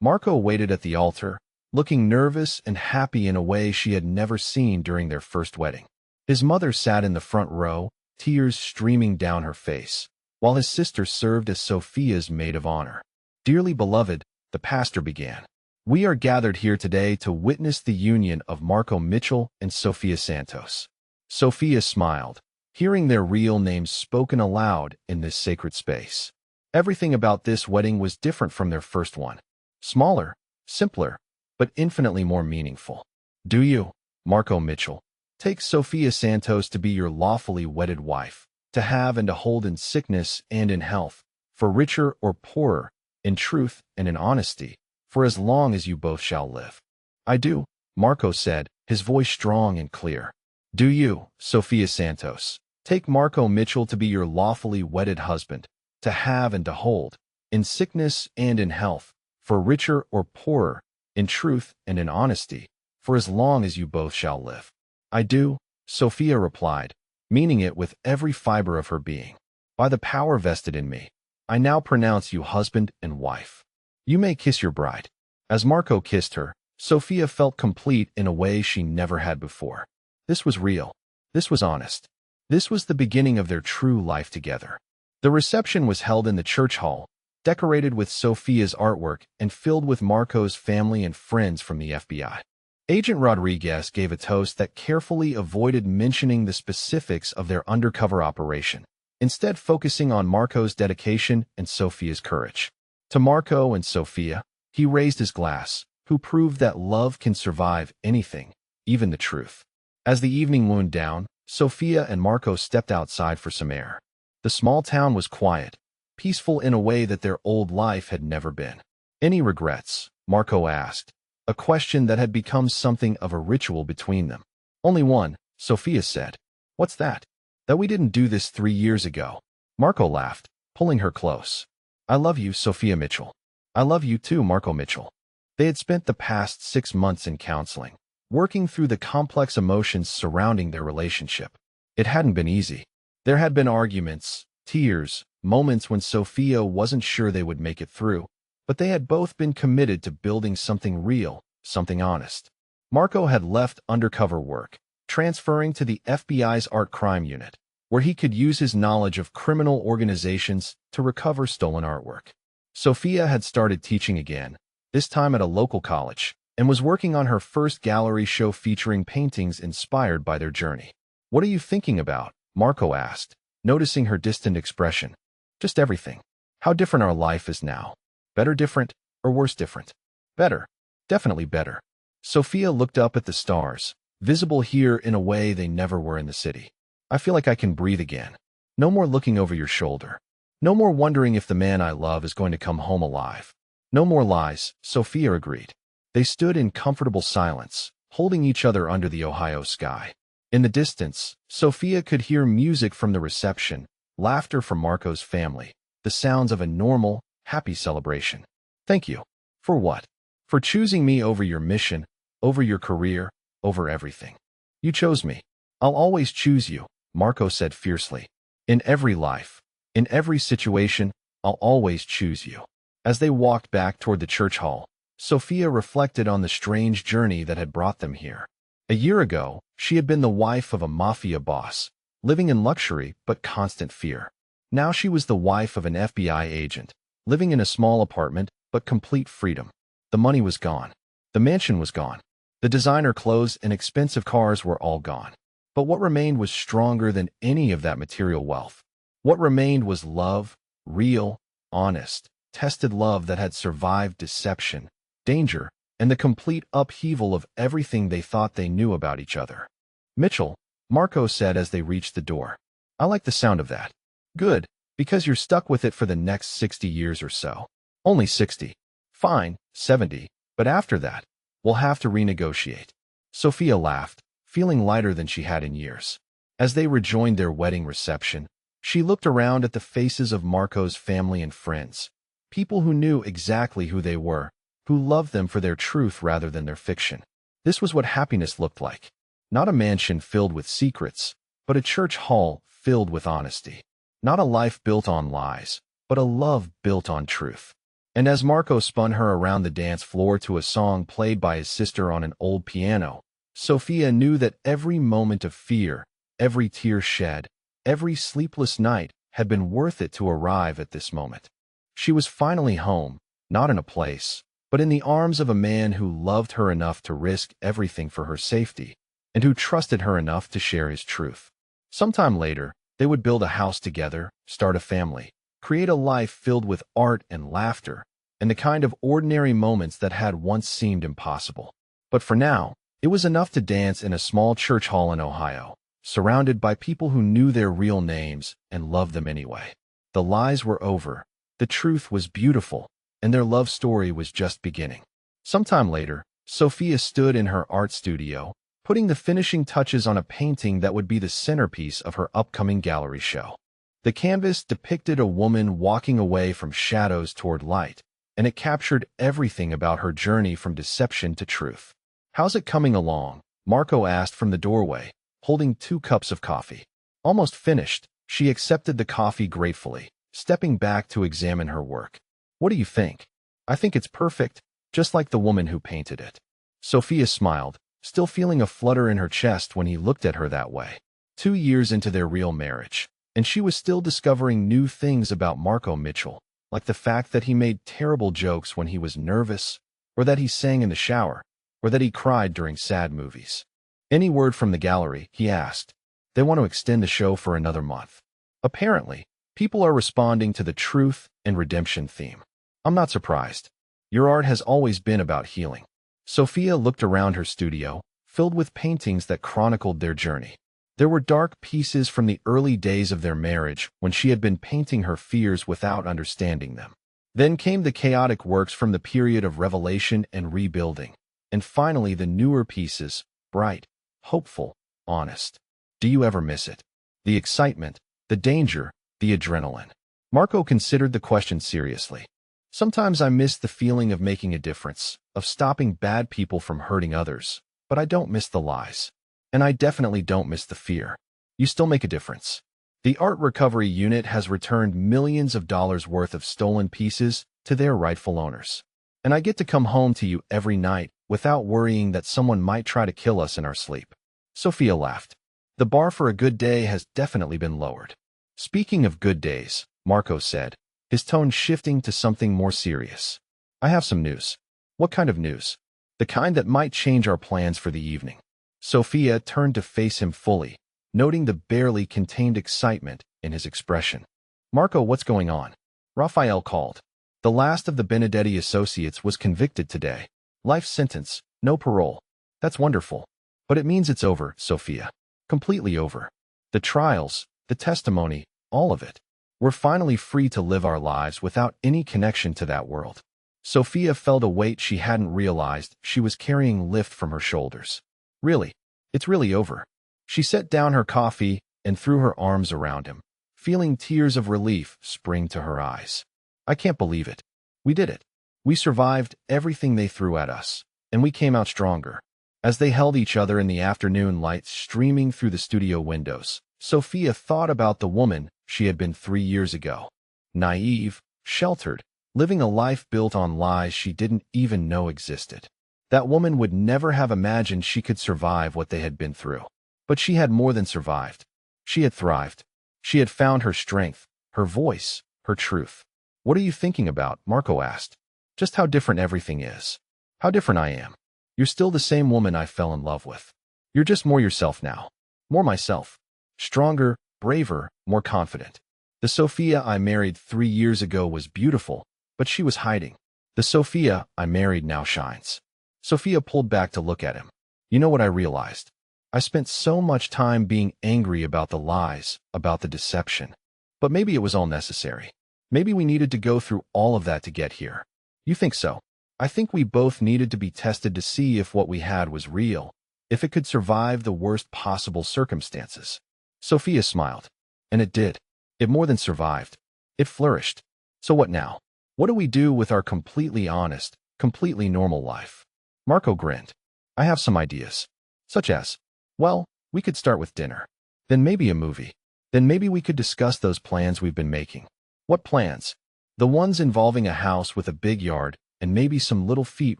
[SPEAKER 1] Marco waited at the altar, looking nervous and happy in a way she had never seen during their first wedding. His mother sat in the front row, tears streaming down her face, while his sister served as Sophia's maid of honor. Dearly beloved, the pastor began. We are gathered here today to witness the union of Marco Mitchell and Sophia Santos. Sophia smiled, hearing their real names spoken aloud in this sacred space. Everything about this wedding was different from their first one. Smaller, simpler, but infinitely more meaningful. Do you, Marco Mitchell, take Sophia Santos to be your lawfully wedded wife, to have and to hold in sickness and in health, for richer or poorer, in truth and in honesty, for as long as you both shall live? I do, Marco said, his voice strong and clear. Do you, Sophia Santos, take Marco Mitchell to be your lawfully wedded husband, to have and to hold, in sickness and in health, for richer or poorer, in truth and in honesty, for as long as you both shall live. I do, Sophia replied, meaning it with every fiber of her being. By the power vested in me, I now pronounce you husband and wife. You may kiss your bride. As Marco kissed her, Sophia felt complete in a way she never had before. This was real. This was honest. This was the beginning of their true life together. The reception was held in the church hall, decorated with Sophia's artwork and filled with Marco's family and friends from the FBI. Agent Rodriguez gave a toast that carefully avoided mentioning the specifics of their undercover operation, instead focusing on Marco's dedication and Sophia's courage. To Marco and Sophia, he raised his glass, who proved that love can survive anything, even the truth. As the evening wound down, Sophia and Marco stepped outside for some air. The small town was quiet, peaceful in a way that their old life had never been. Any regrets? Marco asked, a question that had become something of a ritual between them. Only one, Sophia said. What's that? That we didn't do this 3 years ago. Marco laughed, pulling her close. I love you, Sophia Mitchell. I love you too, Marco Mitchell. They had spent the past 6 months in counseling, working through the complex emotions surrounding their relationship. It hadn't been easy. There had been arguments, tears, moments when Sophia wasn't sure they would make it through, but they had both been committed to building something real, something honest. Marco had left undercover work, transferring to the FBI's art crime unit, where he could use his knowledge of criminal organizations to recover stolen artwork. Sophia had started teaching again, this time at a local college, and was working on her first gallery show featuring paintings inspired by their journey. What are you thinking about? Marco asked, noticing her distant expression. Just everything. How different our life is now. Better different, or worse different? Better. Definitely better. Sophia looked up at the stars, visible here in a way they never were in the city. I feel like I can breathe again. No more looking over your shoulder. No more wondering if the man I love is going to come home alive. No more lies, Sophia agreed. They stood in comfortable silence, holding each other under the Ohio sky. In the distance, Sophia could hear music from the reception, laughter from Marco's family, the sounds of a normal, happy celebration. Thank you. For what? For choosing me over your mission, over your career, over everything. You chose me. I'll always choose you, Marco said fiercely. In every life, in every situation, I'll always choose you. As they walked back toward the church hall, Sophia reflected on the strange journey that had brought them here. A year ago, she had been the wife of a Mafia boss, living in luxury but constant fear. Now she was the wife of an FBI agent, living in a small apartment but complete freedom. The money was gone. The mansion was gone. The designer clothes and expensive cars were all gone. But what remained was stronger than any of that material wealth. What remained was love, real, honest, tested love that had survived deception, danger, and the complete upheaval of everything they thought they knew about each other. Mitchell, Marco said as they reached the door. I like the sound of that. Good, because you're stuck with it for the next 60 years or so. Only 60. Fine, 70. But after that, we'll have to renegotiate. Sophia laughed, feeling lighter than she had in years. As they rejoined their wedding reception, she looked around at the faces of Marco's family and friends, people who knew exactly who they were, who loved them for their truth rather than their fiction. This was what happiness looked like. Not a mansion filled with secrets, but a church hall filled with honesty. Not a life built on lies, but a love built on truth. And as Marco spun her around the dance floor to a song played by his sister on an old piano, Sophia knew that every moment of fear, every tear shed, every sleepless night had been worth it to arrive at this moment. She was finally home, not in a place, but in the arms of a man who loved her enough to risk everything for her safety, and who trusted her enough to share his truth. Sometime later, they would build a house together, start a family, create a life filled with art and laughter, and the kind of ordinary moments that had once seemed impossible. But for now, it was enough to dance in a small church hall in Ohio, surrounded by people who knew their real names and loved them anyway. The lies were over, the truth was beautiful, and their love story was just beginning. Sometime later, Sophia stood in her art studio, putting the finishing touches on a painting that would be the centerpiece of her upcoming gallery show. The canvas depicted a woman walking away from shadows toward light, and it captured everything about her journey from deception to truth. "How's it coming along?" Marco asked from the doorway, holding 2 cups of coffee. Almost finished, she accepted the coffee gratefully, stepping back to examine her work. "What do you think?" "I think it's perfect, just like the woman who painted it." Sophia smiled, still feeling a flutter in her chest when he looked at her that way. 2 years into their real marriage, and she was still discovering new things about Marco Mitchell, like the fact that he made terrible jokes when he was nervous, or that he sang in the shower, or that he cried during sad movies. "Any word from the gallery?" he asked. "They want to extend the show for another month. Apparently, people are responding to the truth and redemption theme." "I'm not surprised. Your art has always been about healing." Sophia looked around her studio, filled with paintings that chronicled their journey. There were dark pieces from the early days of their marriage when she had been painting her fears without understanding them. Then came the chaotic works from the period of revelation and rebuilding. And finally the newer pieces, bright, hopeful, honest. Do you ever miss it? The excitement, the danger, the adrenaline. Marco considered the question seriously. "Sometimes I miss the feeling of making a difference, of stopping bad people from hurting others, but I don't miss the lies. And I definitely don't miss the fear." "You still make a difference." The art recovery unit has returned millions of dollars worth of stolen pieces to their rightful owners. And I get to come home to you every night without worrying that someone might try to kill us in our sleep. Sophia laughed. The bar for a good day has definitely been lowered. "Speaking of good days," Marco said, his tone shifting to something more serious. "I have some news." "What kind of news?" "The kind that might change our plans for the evening." Sophia turned to face him fully, noting the barely contained excitement in his expression. "Marco, what's going on?" Raphael called. "The last of the Benedetti associates was convicted today. Life sentence, no parole." "That's wonderful. But it means it's over, Sophia. Completely over. The trials, the testimony, all of it. We're finally free to live our lives without any connection to that world." Sophia felt a weight she hadn't realized she was carrying lift from her shoulders. "Really? It's really over." She set down her coffee and threw her arms around him, feeling tears of relief spring to her eyes. "I can't believe it. We did it. We survived everything they threw at us, and we came out stronger." As they held each other in the afternoon light streaming through the studio windows, Sophia thought about the woman she had been 3 years ago. Naive, sheltered, living a life built on lies she didn't even know existed. That woman would never have imagined she could survive what they had been through. But she had more than survived. She had thrived. She had found her strength, her voice, her truth. "What are you thinking about?" Marco asked. "Just how different everything is. How different I am. You're still the same woman I fell in love with. You're just more yourself now. More myself. Stronger, braver, more confident. The Sophia I married 3 years ago was beautiful, but she was hiding. The Sophia I married now shines." Sophia pulled back to look at him. "You know what I realized? I spent so much time being angry about the lies, about the deception. But maybe it was all necessary. Maybe we needed to go through all of that to get here." "You think so?" "I think we both needed to be tested to see if what we had was real, if it could survive the worst possible circumstances." Sophia smiled. "And it did. It more than survived. It flourished. So what now? What do we do with our completely honest, completely normal life?" Marco grinned. "I have some ideas. Such as, well, we could start with dinner. Then maybe a movie. Then maybe we could discuss those plans we've been making." "What plans?" "The ones involving a house with a big yard and maybe some little feet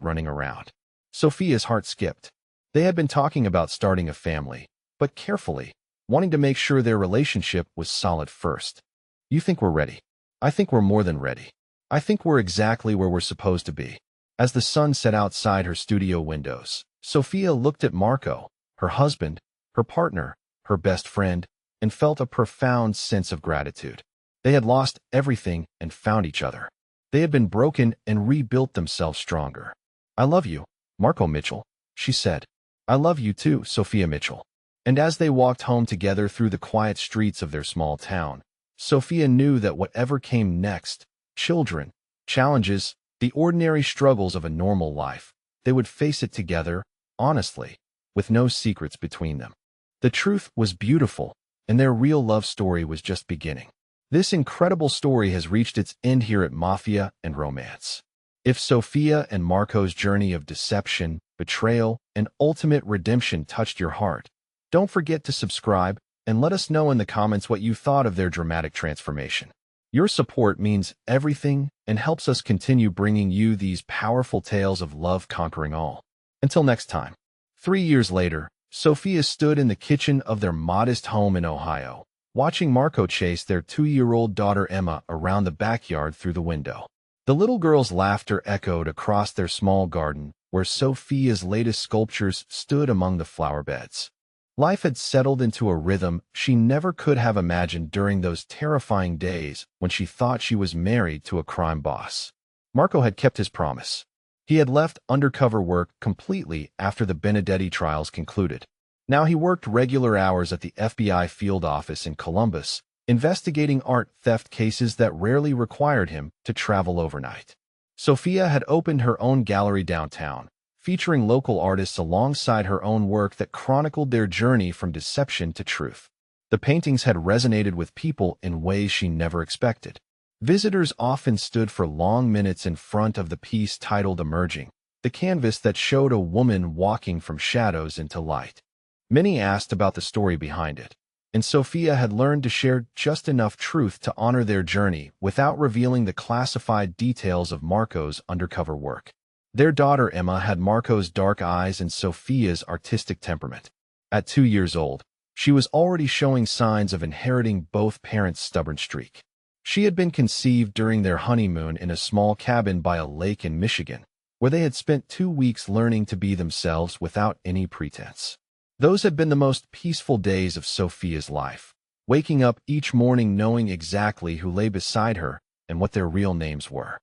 [SPEAKER 1] running around." Sophia's heart skipped. They had been talking about starting a family, but carefully, wanting to make sure their relationship was solid first. "You think we're ready?" "I think we're more than ready. I think we're exactly where we're supposed to be." As the sun set outside her studio windows, Sophia looked at Marco, her husband, her partner, her best friend, and felt a profound sense of gratitude. They had lost everything and found each other. They had been broken and rebuilt themselves stronger. "I love you, Marco Mitchell," she said. "I love you too, Sophia Mitchell." And as they walked home together through the quiet streets of their small town, Sophia knew that whatever came next, children, challenges, the ordinary struggles of a normal life, they would face it together, honestly, with no secrets between them. The truth was beautiful, and their real love story was just beginning. This incredible story has reached its end here at Mafia and Romance. If Sophia and Marco's journey of deception, betrayal, and ultimate redemption touched your heart, don't forget to subscribe and let us know in the comments what you thought of their dramatic transformation. Your support means everything and helps us continue bringing you these powerful tales of love conquering all. Until next time. 3 years later, Sophia stood in the kitchen of their modest home in Ohio, watching Marco chase their 2-year-old daughter Emma around the backyard through the window. The little girl's laughter echoed across their small garden, where Sophia's latest sculptures stood among the flower beds. Life had settled into a rhythm she never could have imagined during those terrifying days when she thought she was married to a crime boss. Marco had kept his promise. He had left undercover work completely after the Benedetti trials concluded. Now he worked regular hours at the FBI field office in Columbus, investigating art theft cases that rarely required him to travel overnight. Sophia had opened her own gallery downtown, featuring local artists alongside her own work that chronicled their journey from deception to truth. The paintings had resonated with people in ways she never expected. Visitors often stood for long minutes in front of the piece titled Emerging, the canvas that showed a woman walking from shadows into light. Many asked about the story behind it, and Sophia had learned to share just enough truth to honor their journey without revealing the classified details of Marco's undercover work. Their daughter Emma had Marco's dark eyes and Sophia's artistic temperament. At 2 years old, she was already showing signs of inheriting both parents' stubborn streak. She had been conceived during their honeymoon in a small cabin by a lake in Michigan, where they had spent 2 weeks learning to be themselves without any pretense. Those had been the most peaceful days of Sophia's life, waking up each morning knowing exactly who lay beside her and what their real names were.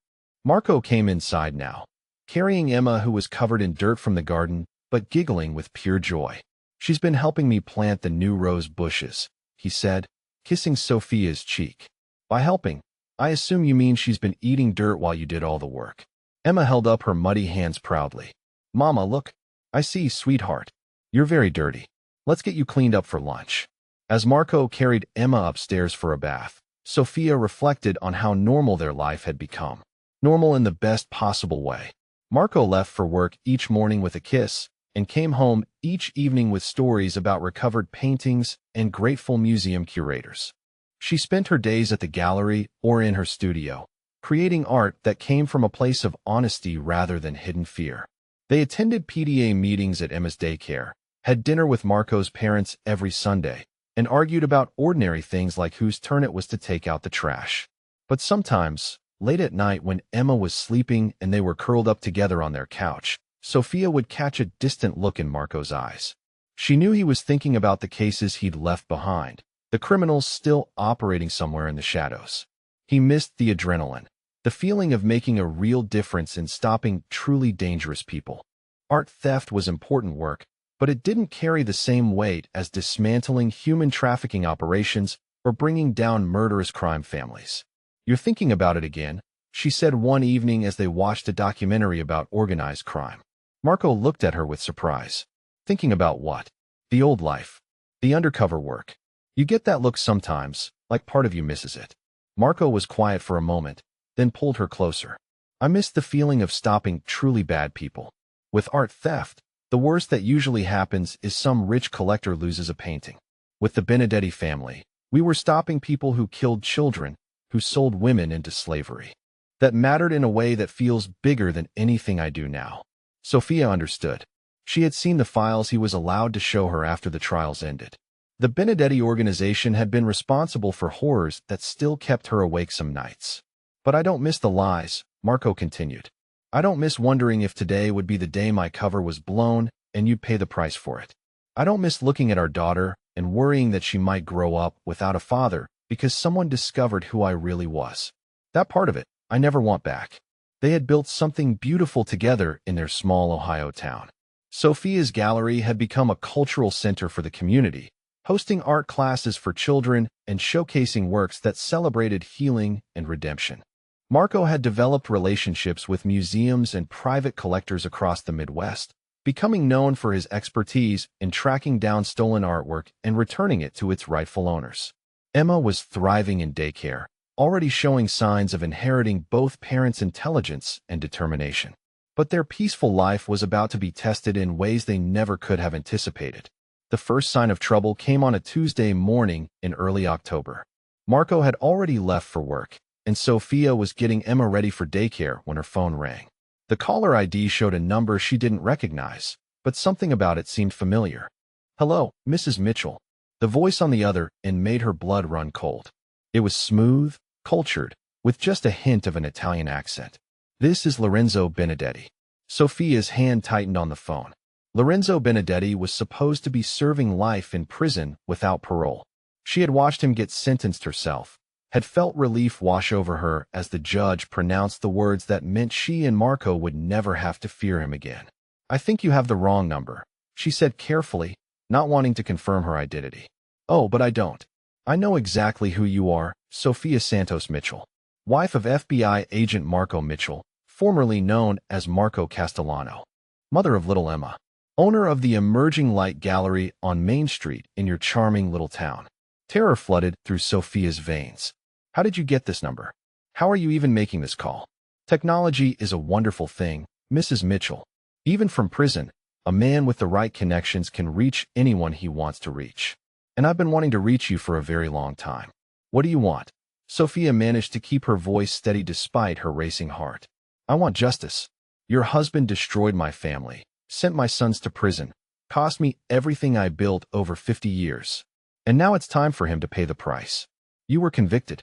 [SPEAKER 1] Marco came inside now, carrying Emma, who was covered in dirt from the garden, but giggling with pure joy. "She's been helping me plant the new rose bushes," he said, kissing Sophia's cheek. "By helping, I assume you mean she's been eating dirt while you did all the work." Emma held up her muddy hands proudly. "Mama, look. I see, sweetheart. You're very dirty. Let's get you cleaned up for lunch." As Marco carried Emma upstairs for a bath, Sophia reflected on how normal their life had become. Normal in the best possible way. Marco left for work each morning with a kiss and came home each evening with stories about recovered paintings and grateful museum curators. She spent her days at the gallery or in her studio, creating art that came from a place of honesty rather than hidden fear. They attended PTA meetings at Emma's daycare, had dinner with Marco's parents every Sunday, and argued about ordinary things like whose turn it was to take out the trash. But sometimes, late at night when Emma was sleeping and they were curled up together on their couch, Sophia would catch a distant look in Marco's eyes. She knew he was thinking about the cases he'd left behind, the criminals still operating somewhere in the shadows. He missed the adrenaline, the feeling of making a real difference in stopping truly dangerous people. Art theft was important work, but it didn't carry the same weight as dismantling human trafficking operations or bringing down murderous crime families. "You're thinking about it again," she said one evening as they watched a documentary about organized crime. Marco looked at her with surprise. "Thinking about what?" "The old life. The undercover work. You get that look sometimes, like part of you misses it." Marco was quiet for a moment, then pulled her closer. "I miss the feeling of stopping truly bad people. With art theft, the worst that usually happens is some rich collector loses a painting. With the Benedetti family, we were stopping people who killed children, who sold women into slavery. That mattered in a way that feels bigger than anything I do now." Sophia understood. She had seen the files he was allowed to show her after the trials ended. The Benedetti organization had been responsible for horrors that still kept her awake some nights. "But I don't miss the lies," Marco continued. "I don't miss wondering if today would be the day my cover was blown and you'd pay the price for it. I don't miss looking at our daughter and worrying that she might grow up without a father because someone discovered who I really was. That part of it, I never want back." They had built something beautiful together in their small Ohio town. Sophia's gallery had become a cultural center for the community, hosting art classes for children and showcasing works that celebrated healing and redemption. Marco had developed relationships with museums and private collectors across the Midwest, becoming known for his expertise in tracking down stolen artwork and returning it to its rightful owners. Emma was thriving in daycare, already showing signs of inheriting both parents' intelligence and determination. But their peaceful life was about to be tested in ways they never could have anticipated. The first sign of trouble came on a Tuesday morning in early October. Marco had already left for work, and Sophia was getting Emma ready for daycare when her phone rang. The caller ID showed a number she didn't recognize, but something about it seemed familiar. "Hello, Mrs. Mitchell." The voice on the other end made her blood run cold. It was smooth, cultured, with just a hint of an Italian accent. "This is Lorenzo Benedetti." Sophia's hand tightened on the phone. Lorenzo Benedetti was supposed to be serving life in prison without parole. She had watched him get sentenced herself, had felt relief wash over her as the judge pronounced the words that meant she and Marco would never have to fear him again. "I think you have the wrong number," she said carefully, not wanting to confirm her identity. "Oh, but I don't. I know exactly who you are, Sophia Santos Mitchell, wife of FBI agent Marco Mitchell, formerly known as Marco Castellano, mother of little Emma, owner of the Emerging Light Gallery on Main Street in your charming little town." Terror flooded through Sophia's veins. "How did you get this number? How are you even making this call?" "Technology is a wonderful thing, Mrs. Mitchell. Even from prison, a man with the right connections can reach anyone he wants to reach. And I've been wanting to reach you for a very long time. What do you want?" Sophia managed to keep her voice steady despite her racing heart. "I want justice. Your husband destroyed my family, sent my sons to prison, cost me everything I built over 50 years. And now it's time for him to pay the price. You were convicted.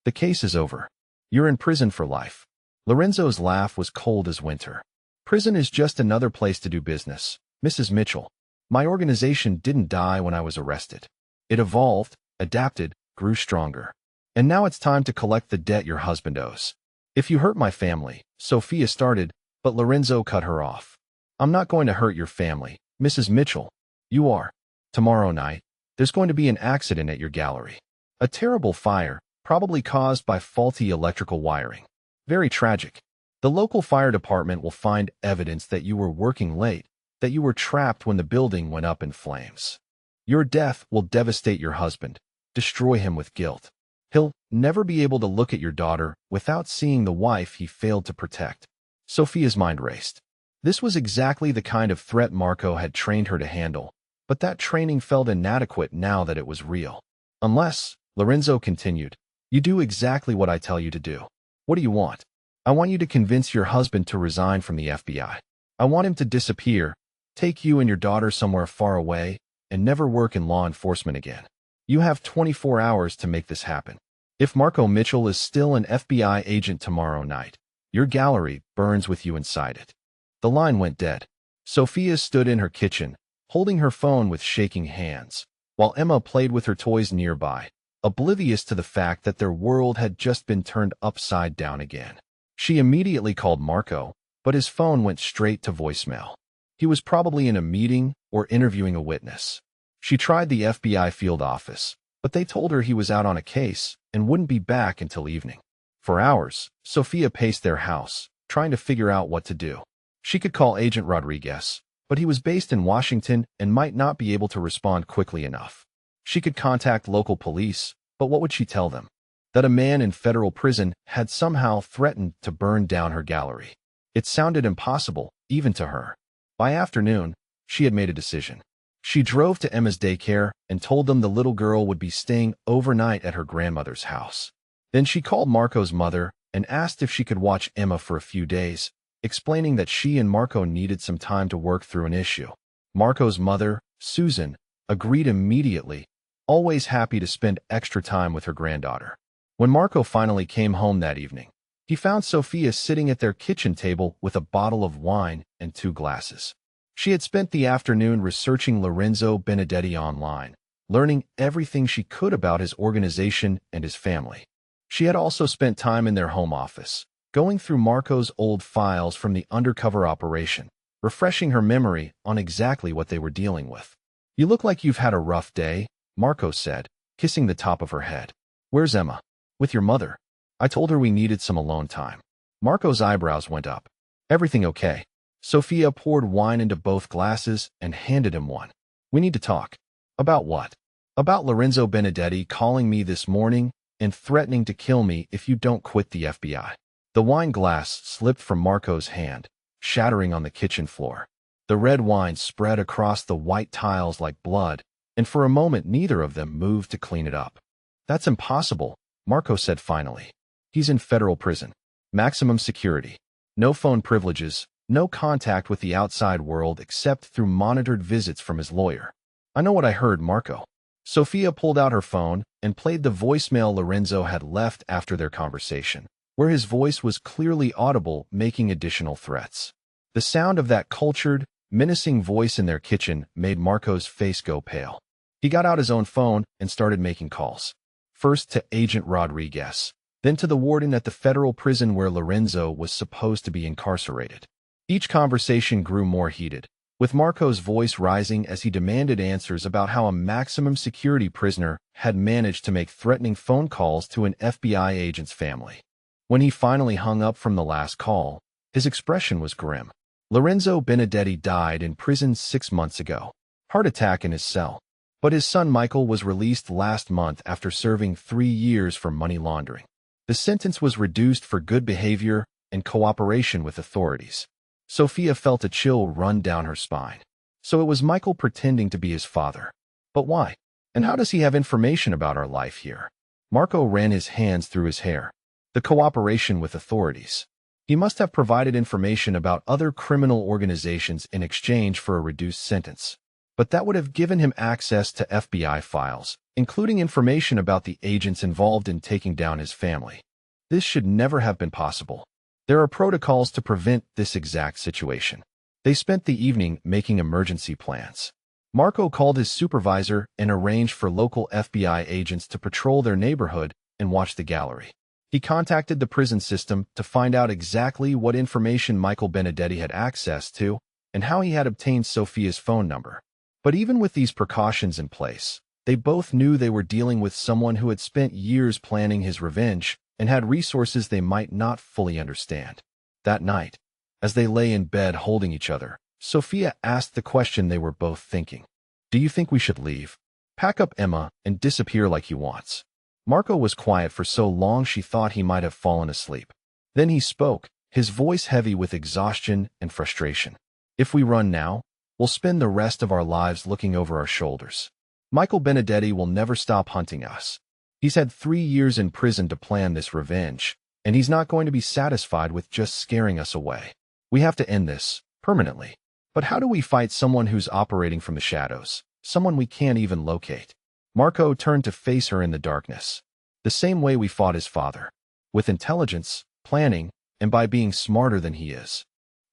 [SPEAKER 1] The case is over. You're in prison for life." Lorenzo's laugh was cold as winter. "Prison is just another place to do business, Mrs. Mitchell. My organization didn't die when I was arrested. It evolved, adapted, grew stronger. And now it's time to collect the debt your husband owes." "If you hurt my family," Sophia started, but Lorenzo cut her off. "I'm not going to hurt your family, Mrs. Mitchell. You are. Tomorrow night, there's going to be an accident at your gallery. A terrible fire, probably caused by faulty electrical wiring. Very tragic. The local fire department will find evidence that you were working late, that you were trapped when the building went up in flames. Your death will devastate your husband, destroy him with guilt. He'll never be able to look at your daughter without seeing the wife he failed to protect." Sophia's mind raced. This was exactly the kind of threat Marco had trained her to handle, but that training felt inadequate now that it was real. "Unless," Lorenzo continued, "you do exactly what I tell you to do." "What do you want?" "I want you to convince your husband to resign from the FBI. I want him to disappear, take you and your daughter somewhere far away, and never work in law enforcement again. You have 24 hours to make this happen. If Marco Mitchell is still an FBI agent tomorrow night, your gallery burns with you inside it." The line went dead. Sophia stood in her kitchen, holding her phone with shaking hands, while Emma played with her toys nearby, oblivious to the fact that their world had just been turned upside down again. She immediately called Marco, but his phone went straight to voicemail. He was probably in a meeting or interviewing a witness. She tried the FBI field office, but they told her he was out on a case and wouldn't be back until evening. For hours, Sophia paced their house, trying to figure out what to do. She could call Agent Rodriguez, but he was based in Washington and might not be able to respond quickly enough. She could contact local police, but what would she tell them? That a man in federal prison had somehow threatened to burn down her gallery. It sounded impossible, even to her. By afternoon, she had made a decision. She drove to Emma's daycare and told them the little girl would be staying overnight at her grandmother's house. Then she called Marco's mother and asked if she could watch Emma for a few days, explaining that she and Marco needed some time to work through an issue. Marco's mother, Susan, agreed immediately, always happy to spend extra time with her granddaughter. When Marco finally came home that evening, he found Sophia sitting at their kitchen table with a bottle of wine and 2 glasses. She had spent the afternoon researching Lorenzo Benedetti online, learning everything she could about his organization and his family. She had also spent time in their home office, going through Marco's old files from the undercover operation, refreshing her memory on exactly what they were dealing with. "You look like you've had a rough day," Marco said, kissing the top of her head. "Where's Emma?" "With your mother. I told her we needed some alone time." Marco's eyebrows went up. "Everything okay?" Sophia poured wine into both glasses and handed him one. "We need to talk." "About what?" "About Lorenzo Benedetti calling me this morning and threatening to kill me if you don't quit the FBI. The wine glass slipped from Marco's hand, shattering on the kitchen floor. The red wine spread across the white tiles like blood, and for a moment neither of them moved to clean it up. "That's impossible," Marco said finally. "He's in federal prison. Maximum security. No phone privileges, no contact with the outside world except through monitored visits from his lawyer." "I know what I heard, Marco." Sophia pulled out her phone and played the voicemail Lorenzo had left after their conversation, where his voice was clearly audible, making additional threats. The sound of that cultured, menacing voice in their kitchen made Marco's face go pale. He got out his own phone and started making calls. First to Agent Rodriguez, then to the warden at the federal prison where Lorenzo was supposed to be incarcerated. Each conversation grew more heated, with Marco's voice rising as he demanded answers about how a maximum security prisoner had managed to make threatening phone calls to an FBI agent's family. When he finally hung up from the last call, his expression was grim. Lorenzo Benedetti died in prison 6 months ago. Heart attack in his cell. But his son Michael was released last month after serving 3 years for money laundering. The sentence was reduced for good behavior and cooperation with authorities. Sophia felt a chill run down her spine. So it was Michael pretending to be his father. But why? And how does he have information about our life here? Marco ran his hands through his hair. The cooperation with authorities. He must have provided information about other criminal organizations in exchange for a reduced sentence. But that would have given him access to FBI files, including information about the agents involved in taking down his family. This should never have been possible. There are protocols to prevent this exact situation. They spent the evening making emergency plans. Marco called his supervisor and arranged for local FBI agents to patrol their neighborhood and watch the gallery. He contacted the prison system to find out exactly what information Michael Benedetti had access to and how he had obtained Sophia's phone number. But even with these precautions in place, they both knew they were dealing with someone who had spent years planning his revenge and had resources they might not fully understand. That night, as they lay in bed holding each other, Sophia asked the question they were both thinking. "Do you think we should leave? Pack up Emma and disappear like he wants?" Marco was quiet for so long she thought he might have fallen asleep. Then he spoke, his voice heavy with exhaustion and frustration. "If we run now, we'll spend the rest of our lives looking over our shoulders. Michael Benedetti will never stop hunting us. He's had 3 years in prison to plan this revenge, and he's not going to be satisfied with just scaring us away. We have to end this, permanently. But how do we fight someone who's operating from the shadows, someone we can't even locate?" Marco turned to face her in the darkness. "The same way we fought his father. With intelligence, planning, and by being smarter than he is.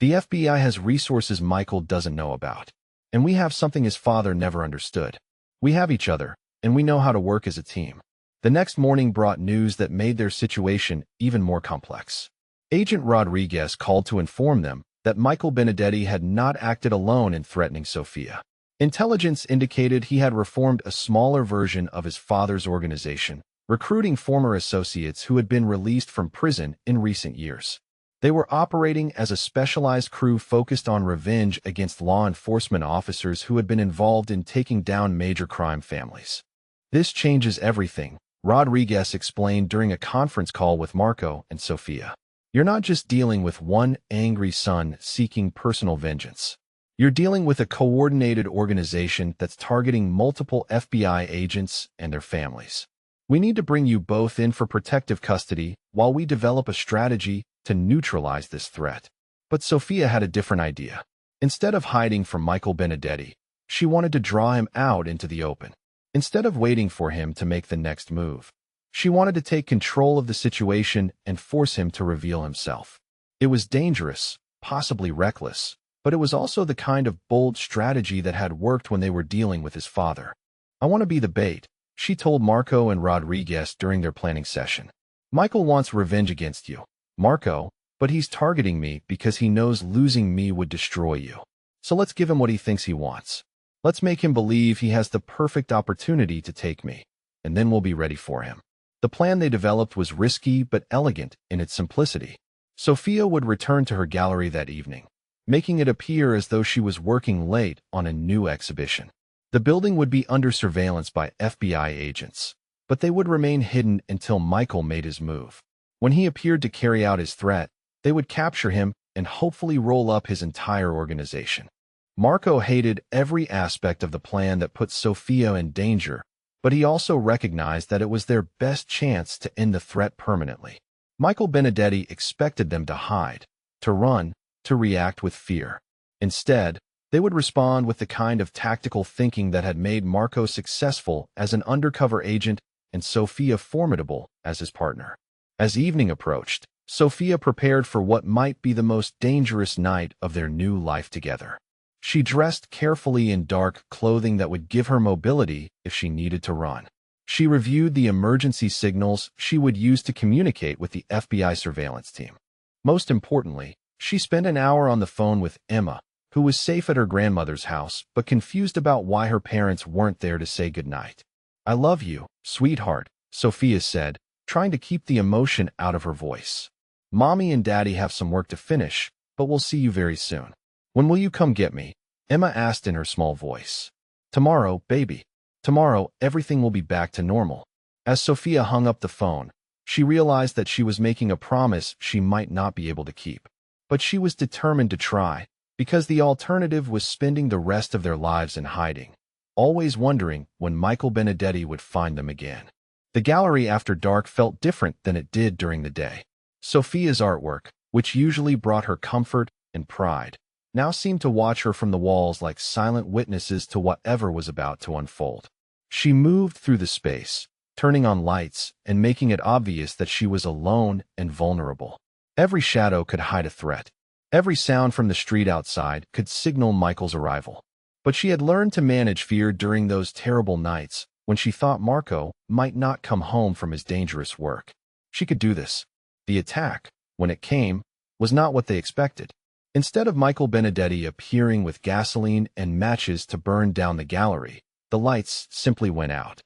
[SPEAKER 1] The FBI has resources Michael doesn't know about. And we have something his father never understood. We have each other, and we know how to work as a team." The next morning brought news that made their situation even more complex. Agent Rodriguez called to inform them that Michael Benedetti had not acted alone in threatening Sophia. Intelligence indicated he had reformed a smaller version of his father's organization, recruiting former associates who had been released from prison in recent years. They were operating as a specialized crew focused on revenge against law enforcement officers who had been involved in taking down major crime families. "This changes everything," Rodriguez explained during a conference call with Marco and Sophia. "You're not just dealing with one angry son seeking personal vengeance. You're dealing with a coordinated organization that's targeting multiple FBI agents and their families. We need to bring you both in for protective custody while we develop a strategy to neutralize this threat." But Sophia had a different idea. Instead of hiding from Michael Benedetti, she wanted to draw him out into the open. Instead of waiting for him to make the next move, she wanted to take control of the situation and force him to reveal himself. It was dangerous, possibly reckless, but it was also the kind of bold strategy that had worked when they were dealing with his father. "I want to be the bait," she told Marco and Rodriguez during their planning session. "Michael wants revenge against you, Marco, but he's targeting me because he knows losing me would destroy you. So let's give him what he thinks he wants. Let's make him believe he has the perfect opportunity to take me, and then we'll be ready for him." The plan they developed was risky but elegant in its simplicity. Sophia would return to her gallery that evening, making it appear as though she was working late on a new exhibition. The building would be under surveillance by FBI agents. but they would remain hidden until Michael made his move. When he appeared to carry out his threat, they would capture him and hopefully roll up his entire organization. Marco hated every aspect of the plan that put Sofia in danger, but he also recognized that it was their best chance to end the threat permanently. Michael Benedetti expected them to hide, to run, to react with fear. Instead, they would respond with the kind of tactical thinking that had made Marco successful as an undercover agent and Sofia formidable as his partner. As evening approached, Sofia prepared for what might be the most dangerous night of their new life together. She dressed carefully in dark clothing that would give her mobility if she needed to run. She reviewed the emergency signals she would use to communicate with the FBI surveillance team. Most importantly, she spent an hour on the phone with Emma, who was safe at her grandmother's house but confused about why her parents weren't there to say goodnight. "I love you, sweetheart," Sofia said, trying to keep the emotion out of her voice. "Mommy and Daddy have some work to finish, but we'll see you very soon." "When will you come get me?" Emma asked in her small voice. "Tomorrow, baby. Tomorrow, everything will be back to normal." As Sofia hung up the phone, she realized that she was making a promise she might not be able to keep. But she was determined to try, because the alternative was spending the rest of their lives in hiding, always wondering when Michael Benedetti would find them again. The gallery after dark felt different than it did during the day. Sofia's artwork, which usually brought her comfort and pride, now seemed to watch her from the walls like silent witnesses to whatever was about to unfold. She moved through the space, turning on lights and making it obvious that she was alone and vulnerable. Every shadow could hide a threat. Every sound from the street outside could signal Michael's arrival. But she had learned to manage fear during those terrible nights when she thought Marco might not come home from his dangerous work. She could do this. The attack, when it came, was not what they expected. Instead of Michael Benedetti appearing with gasoline and matches to burn down the gallery, the lights simply went out.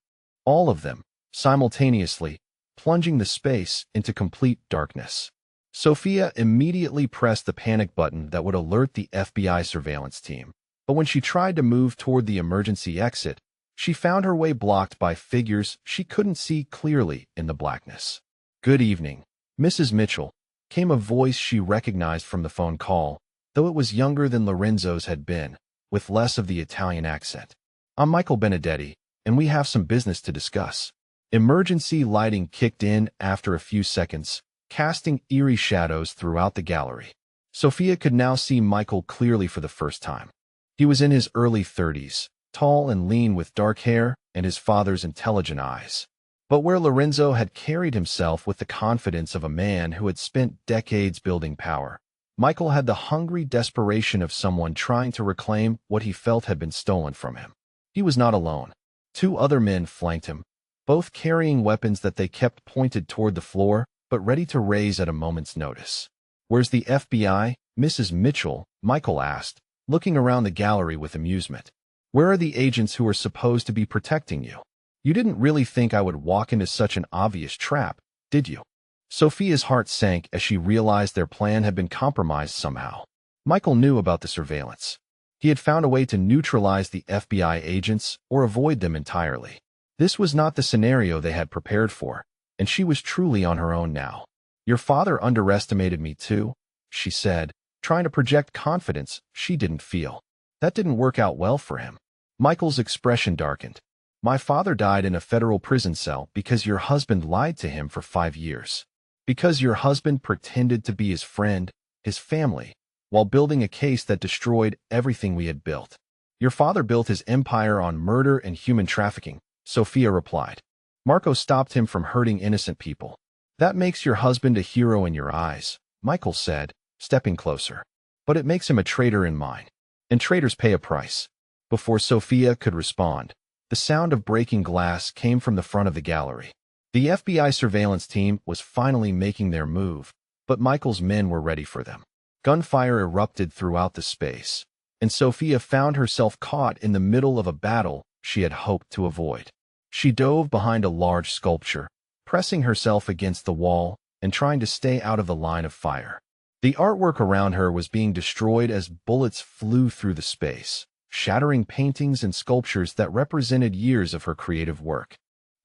[SPEAKER 1] All of them, simultaneously, plunging the space into complete darkness. Sofia immediately pressed the panic button that would alert the FBI surveillance team. But when she tried to move toward the emergency exit, she found her way blocked by figures she couldn't see clearly in the blackness. "Good evening, Mrs. Mitchell," came a voice she recognized from the phone call, though it was younger than Lorenzo's had been, with less of the Italian accent. "I'm Michael Benedetti, and we have some business to discuss." Emergency lighting kicked in after a few seconds, casting eerie shadows throughout the gallery. Sofia could now see Michael clearly for the first time. He was in his early 30s, tall and lean with dark hair and his father's intelligent eyes. But where Lorenzo had carried himself with the confidence of a man who had spent decades building power, Michael had the hungry desperation of someone trying to reclaim what he felt had been stolen from him. He was not alone. Two other men flanked him, both carrying weapons that they kept pointed toward the floor, but ready to raise at a moment's notice. "Where's the FBI, Mrs. Mitchell?" Michael asked, looking around the gallery with amusement. "Where are the agents who are supposed to be protecting you? You didn't really think I would walk into such an obvious trap, did you?" Sofia's heart sank as she realized their plan had been compromised somehow. Michael knew about the surveillance. He had found a way to neutralize the FBI agents or avoid them entirely. This was not the scenario they had prepared for, and she was truly on her own now. "Your father underestimated me too," she said, trying to project confidence she didn't feel. That didn't work out well for him. Michael's expression darkened. "My father died in a federal prison cell because your husband lied to him for 5 years. Because your husband pretended to be his friend, his family, while building a case that destroyed everything we had built. Your father built his empire on murder and human trafficking," Sofia replied. Marco stopped him from hurting innocent people. "That makes your husband a hero in your eyes," Michael said, stepping closer. "But it makes him a traitor in mine. And traitors pay a price." Before Sofia could respond, the sound of breaking glass came from the front of the gallery. The FBI surveillance team was finally making their move, but Michael's men were ready for them. Gunfire erupted throughout the space, and Sofia found herself caught in the middle of a battle she had hoped to avoid. She dove behind a large sculpture, pressing herself against the wall and trying to stay out of the line of fire. The artwork around her was being destroyed as bullets flew through the space, shattering paintings and sculptures that represented years of her creative work.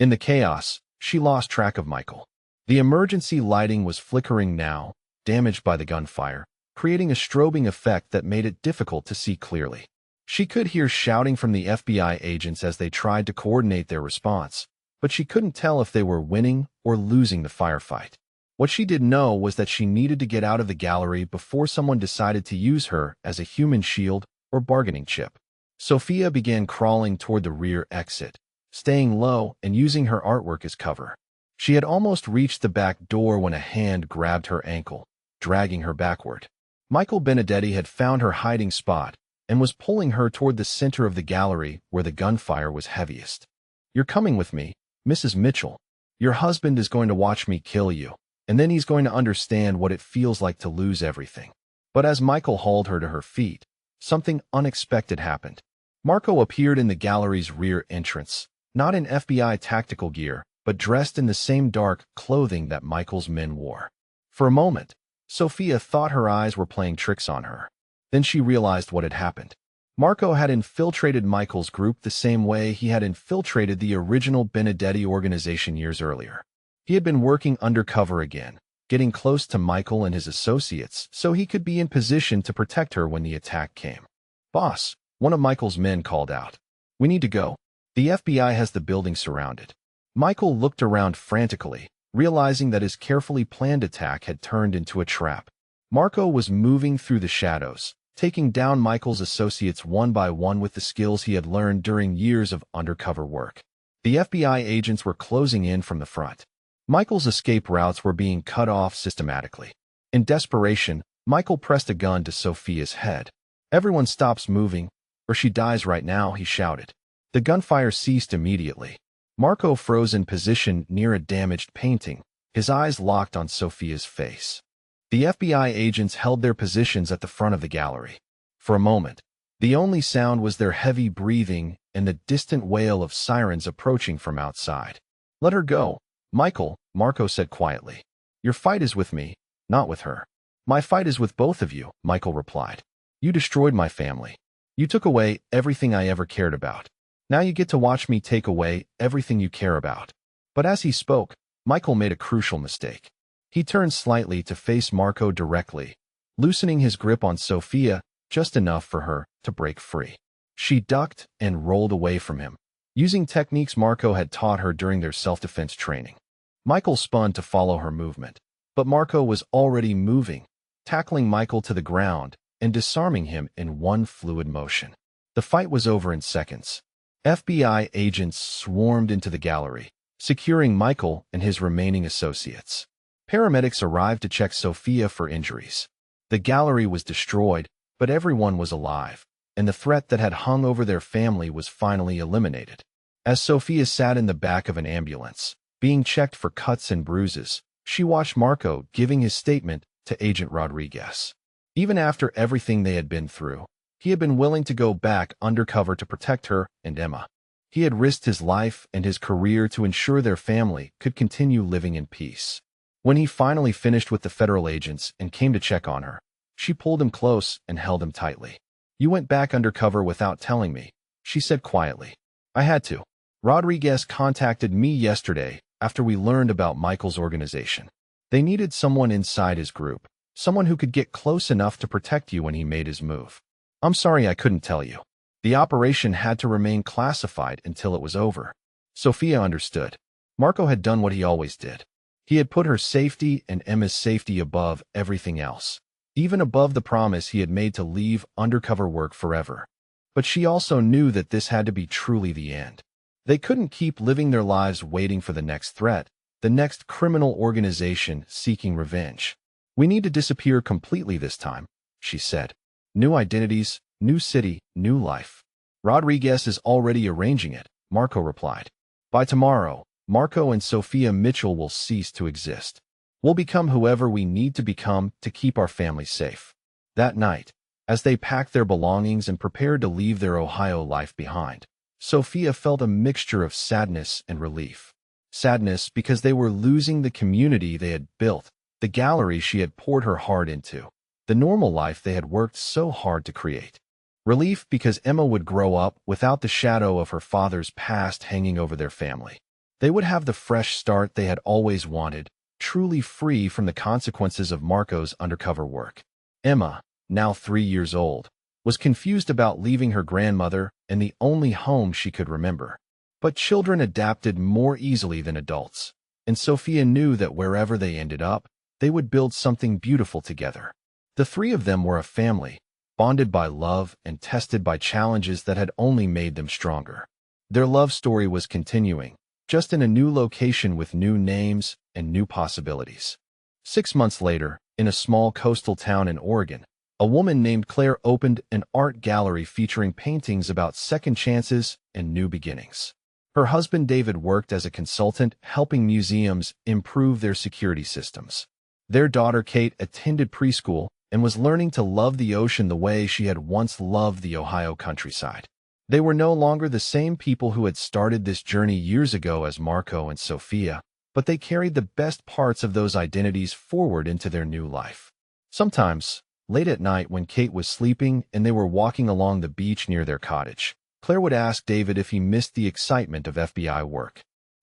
[SPEAKER 1] In the chaos, she lost track of Michael. The emergency lighting was flickering now, damaged by the gunfire, creating a strobing effect that made it difficult to see clearly. She could hear shouting from the FBI agents as they tried to coordinate their response, but she couldn't tell if they were winning or losing the firefight. What she did know was that she needed to get out of the gallery before someone decided to use her as a human shield or bargaining chip. Sophia began crawling toward the rear exit, staying low and using her artwork as cover. She had almost reached the back door when a hand grabbed her ankle, dragging her backward. Michael Benedetti had found her hiding spot and was pulling her toward the center of the gallery where the gunfire was heaviest. "You're coming with me, Mrs. Mitchell. Your husband is going to watch me kill you, and then he's going to understand what it feels like to lose everything." But as Michael hauled her to her feet, something unexpected happened. Marco appeared in the gallery's rear entrance, not in FBI tactical gear, but dressed in the same dark clothing that Michael's men wore. For a moment, Sophia thought her eyes were playing tricks on her. Then she realized what had happened. Marco had infiltrated Michael's group the same way he had infiltrated the original Benedetti organization years earlier. He had been working undercover again, getting close to Michael and his associates so he could be in position to protect her when the attack came. "Boss," one of Michael's men called out. "We need to go. The FBI has the building surrounded." Michael looked around frantically, realizing that his carefully planned attack had turned into a trap. Marco was moving through the shadows, taking down Michael's associates one by one with the skills he had learned during years of undercover work. The FBI agents were closing in from the front. Michael's escape routes were being cut off systematically. In desperation, Michael pressed a gun to Sophia's head. "Everyone stops moving, or she dies right now," he shouted. The gunfire ceased immediately. Marco froze in position near a damaged painting, his eyes locked on Sophia's face. The FBI agents held their positions at the front of the gallery. For a moment, the only sound was their heavy breathing and the distant wail of sirens approaching from outside. "Let her go, Michael," Marco said quietly. "Your fight is with me, not with her." "My fight is with both of you," Michael replied. "You destroyed my family. You took away everything I ever cared about. Now you get to watch me take away everything you care about." But as he spoke, Michael made a crucial mistake. He turned slightly to face Marco directly, loosening his grip on Sophia just enough for her to break free. She ducked and rolled away from him, using techniques Marco had taught her during their self-defense training. Michael spun to follow her movement, but Marco was already moving, tackling Michael to the ground and disarming him in one fluid motion. The fight was over in seconds. FBI agents swarmed into the gallery, securing Michael and his remaining associates. Paramedics arrived to check Sophia for injuries. The gallery was destroyed, but everyone was alive, and the threat that had hung over their family was finally eliminated. As Sophia sat in the back of an ambulance, being checked for cuts and bruises, she watched Marco giving his statement to Agent Rodriguez. Even after everything they had been through, he had been willing to go back undercover to protect her and Emma. He had risked his life and his career to ensure their family could continue living in peace. When he finally finished with the federal agents and came to check on her, she pulled him close and held him tightly. "You went back undercover without telling me," she said quietly. "I had to. Rodriguez contacted me yesterday after we learned about Michael's organization. They needed someone inside his group, someone who could get close enough to protect you when he made his move. I'm sorry I couldn't tell you. The operation had to remain classified until it was over." Sophia understood. Marco had done what he always did. He had put her safety and Emma's safety above everything else, even above the promise he had made to leave undercover work forever. But she also knew that this had to be truly the end. They couldn't keep living their lives waiting for the next threat, the next criminal organization seeking revenge. "We need to disappear completely this time," she said. "New identities, new city, new life." "Rodriguez is already arranging it," Marco replied. "By tomorrow, Marco and Sophia Mitchell will cease to exist. We'll become whoever we need to become to keep our family safe." That night, as they packed their belongings and prepared to leave their Ohio life behind, Sophia felt a mixture of sadness and relief. Sadness because they were losing the community they had built, the gallery she had poured her heart into, the normal life they had worked so hard to create. Relief because Emma would grow up without the shadow of her father's past hanging over their family. They would have the fresh start they had always wanted, truly free from the consequences of Marco's undercover work. Emma, now 3 years old, was confused about leaving her grandmother and the only home she could remember. But children adapted more easily than adults, and Sophia knew that wherever they ended up, they would build something beautiful together. The three of them were a family, bonded by love and tested by challenges that had only made them stronger. Their love story was continuing, just in a new location with new names and new possibilities. 6 months later, in a small coastal town in Oregon, a woman named Claire opened an art gallery featuring paintings about second chances and new beginnings. Her husband David worked as a consultant, helping museums improve their security systems. Their daughter Kate attended preschool and was learning to love the ocean the way she had once loved the Ohio countryside. They were no longer the same people who had started this journey years ago as Marco and Sophia, but they carried the best parts of those identities forward into their new life. Sometimes, late at night when Kate was sleeping and they were walking along the beach near their cottage, Claire would ask David if he missed the excitement of FBI work.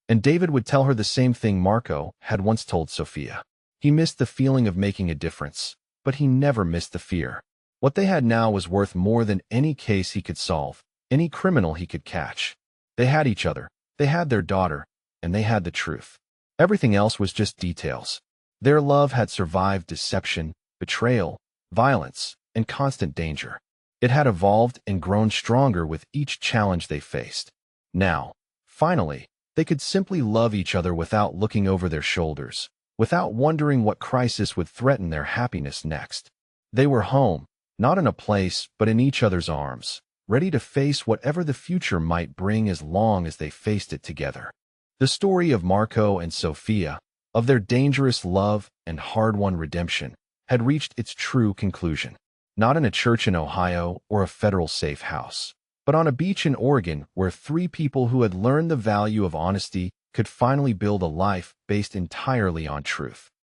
[SPEAKER 1] And David would tell her the same thing Marco had once told Sophia. He missed the feeling of making a difference, but he never missed the fear. What they had now was worth more than any case he could solve, any criminal he could catch. They had each other, they had their daughter, and they had the truth. Everything else was just details. Their love had survived deception, betrayal, violence, and constant danger. It had evolved and grown stronger with each challenge they faced. Now, finally, they could simply love each other without looking over their shoulders, without wondering what crisis would threaten their happiness next. They were home, not in a place, but in each other's arms, ready to face whatever the future might bring as long as they faced it together. The story of Marco and Sophia, of their dangerous love and hard-won redemption, had reached its true conclusion. Not in a church in Ohio or a federal safe house, but on a beach in Oregon where three people who had learned the value of honesty could finally build a life based entirely on truth.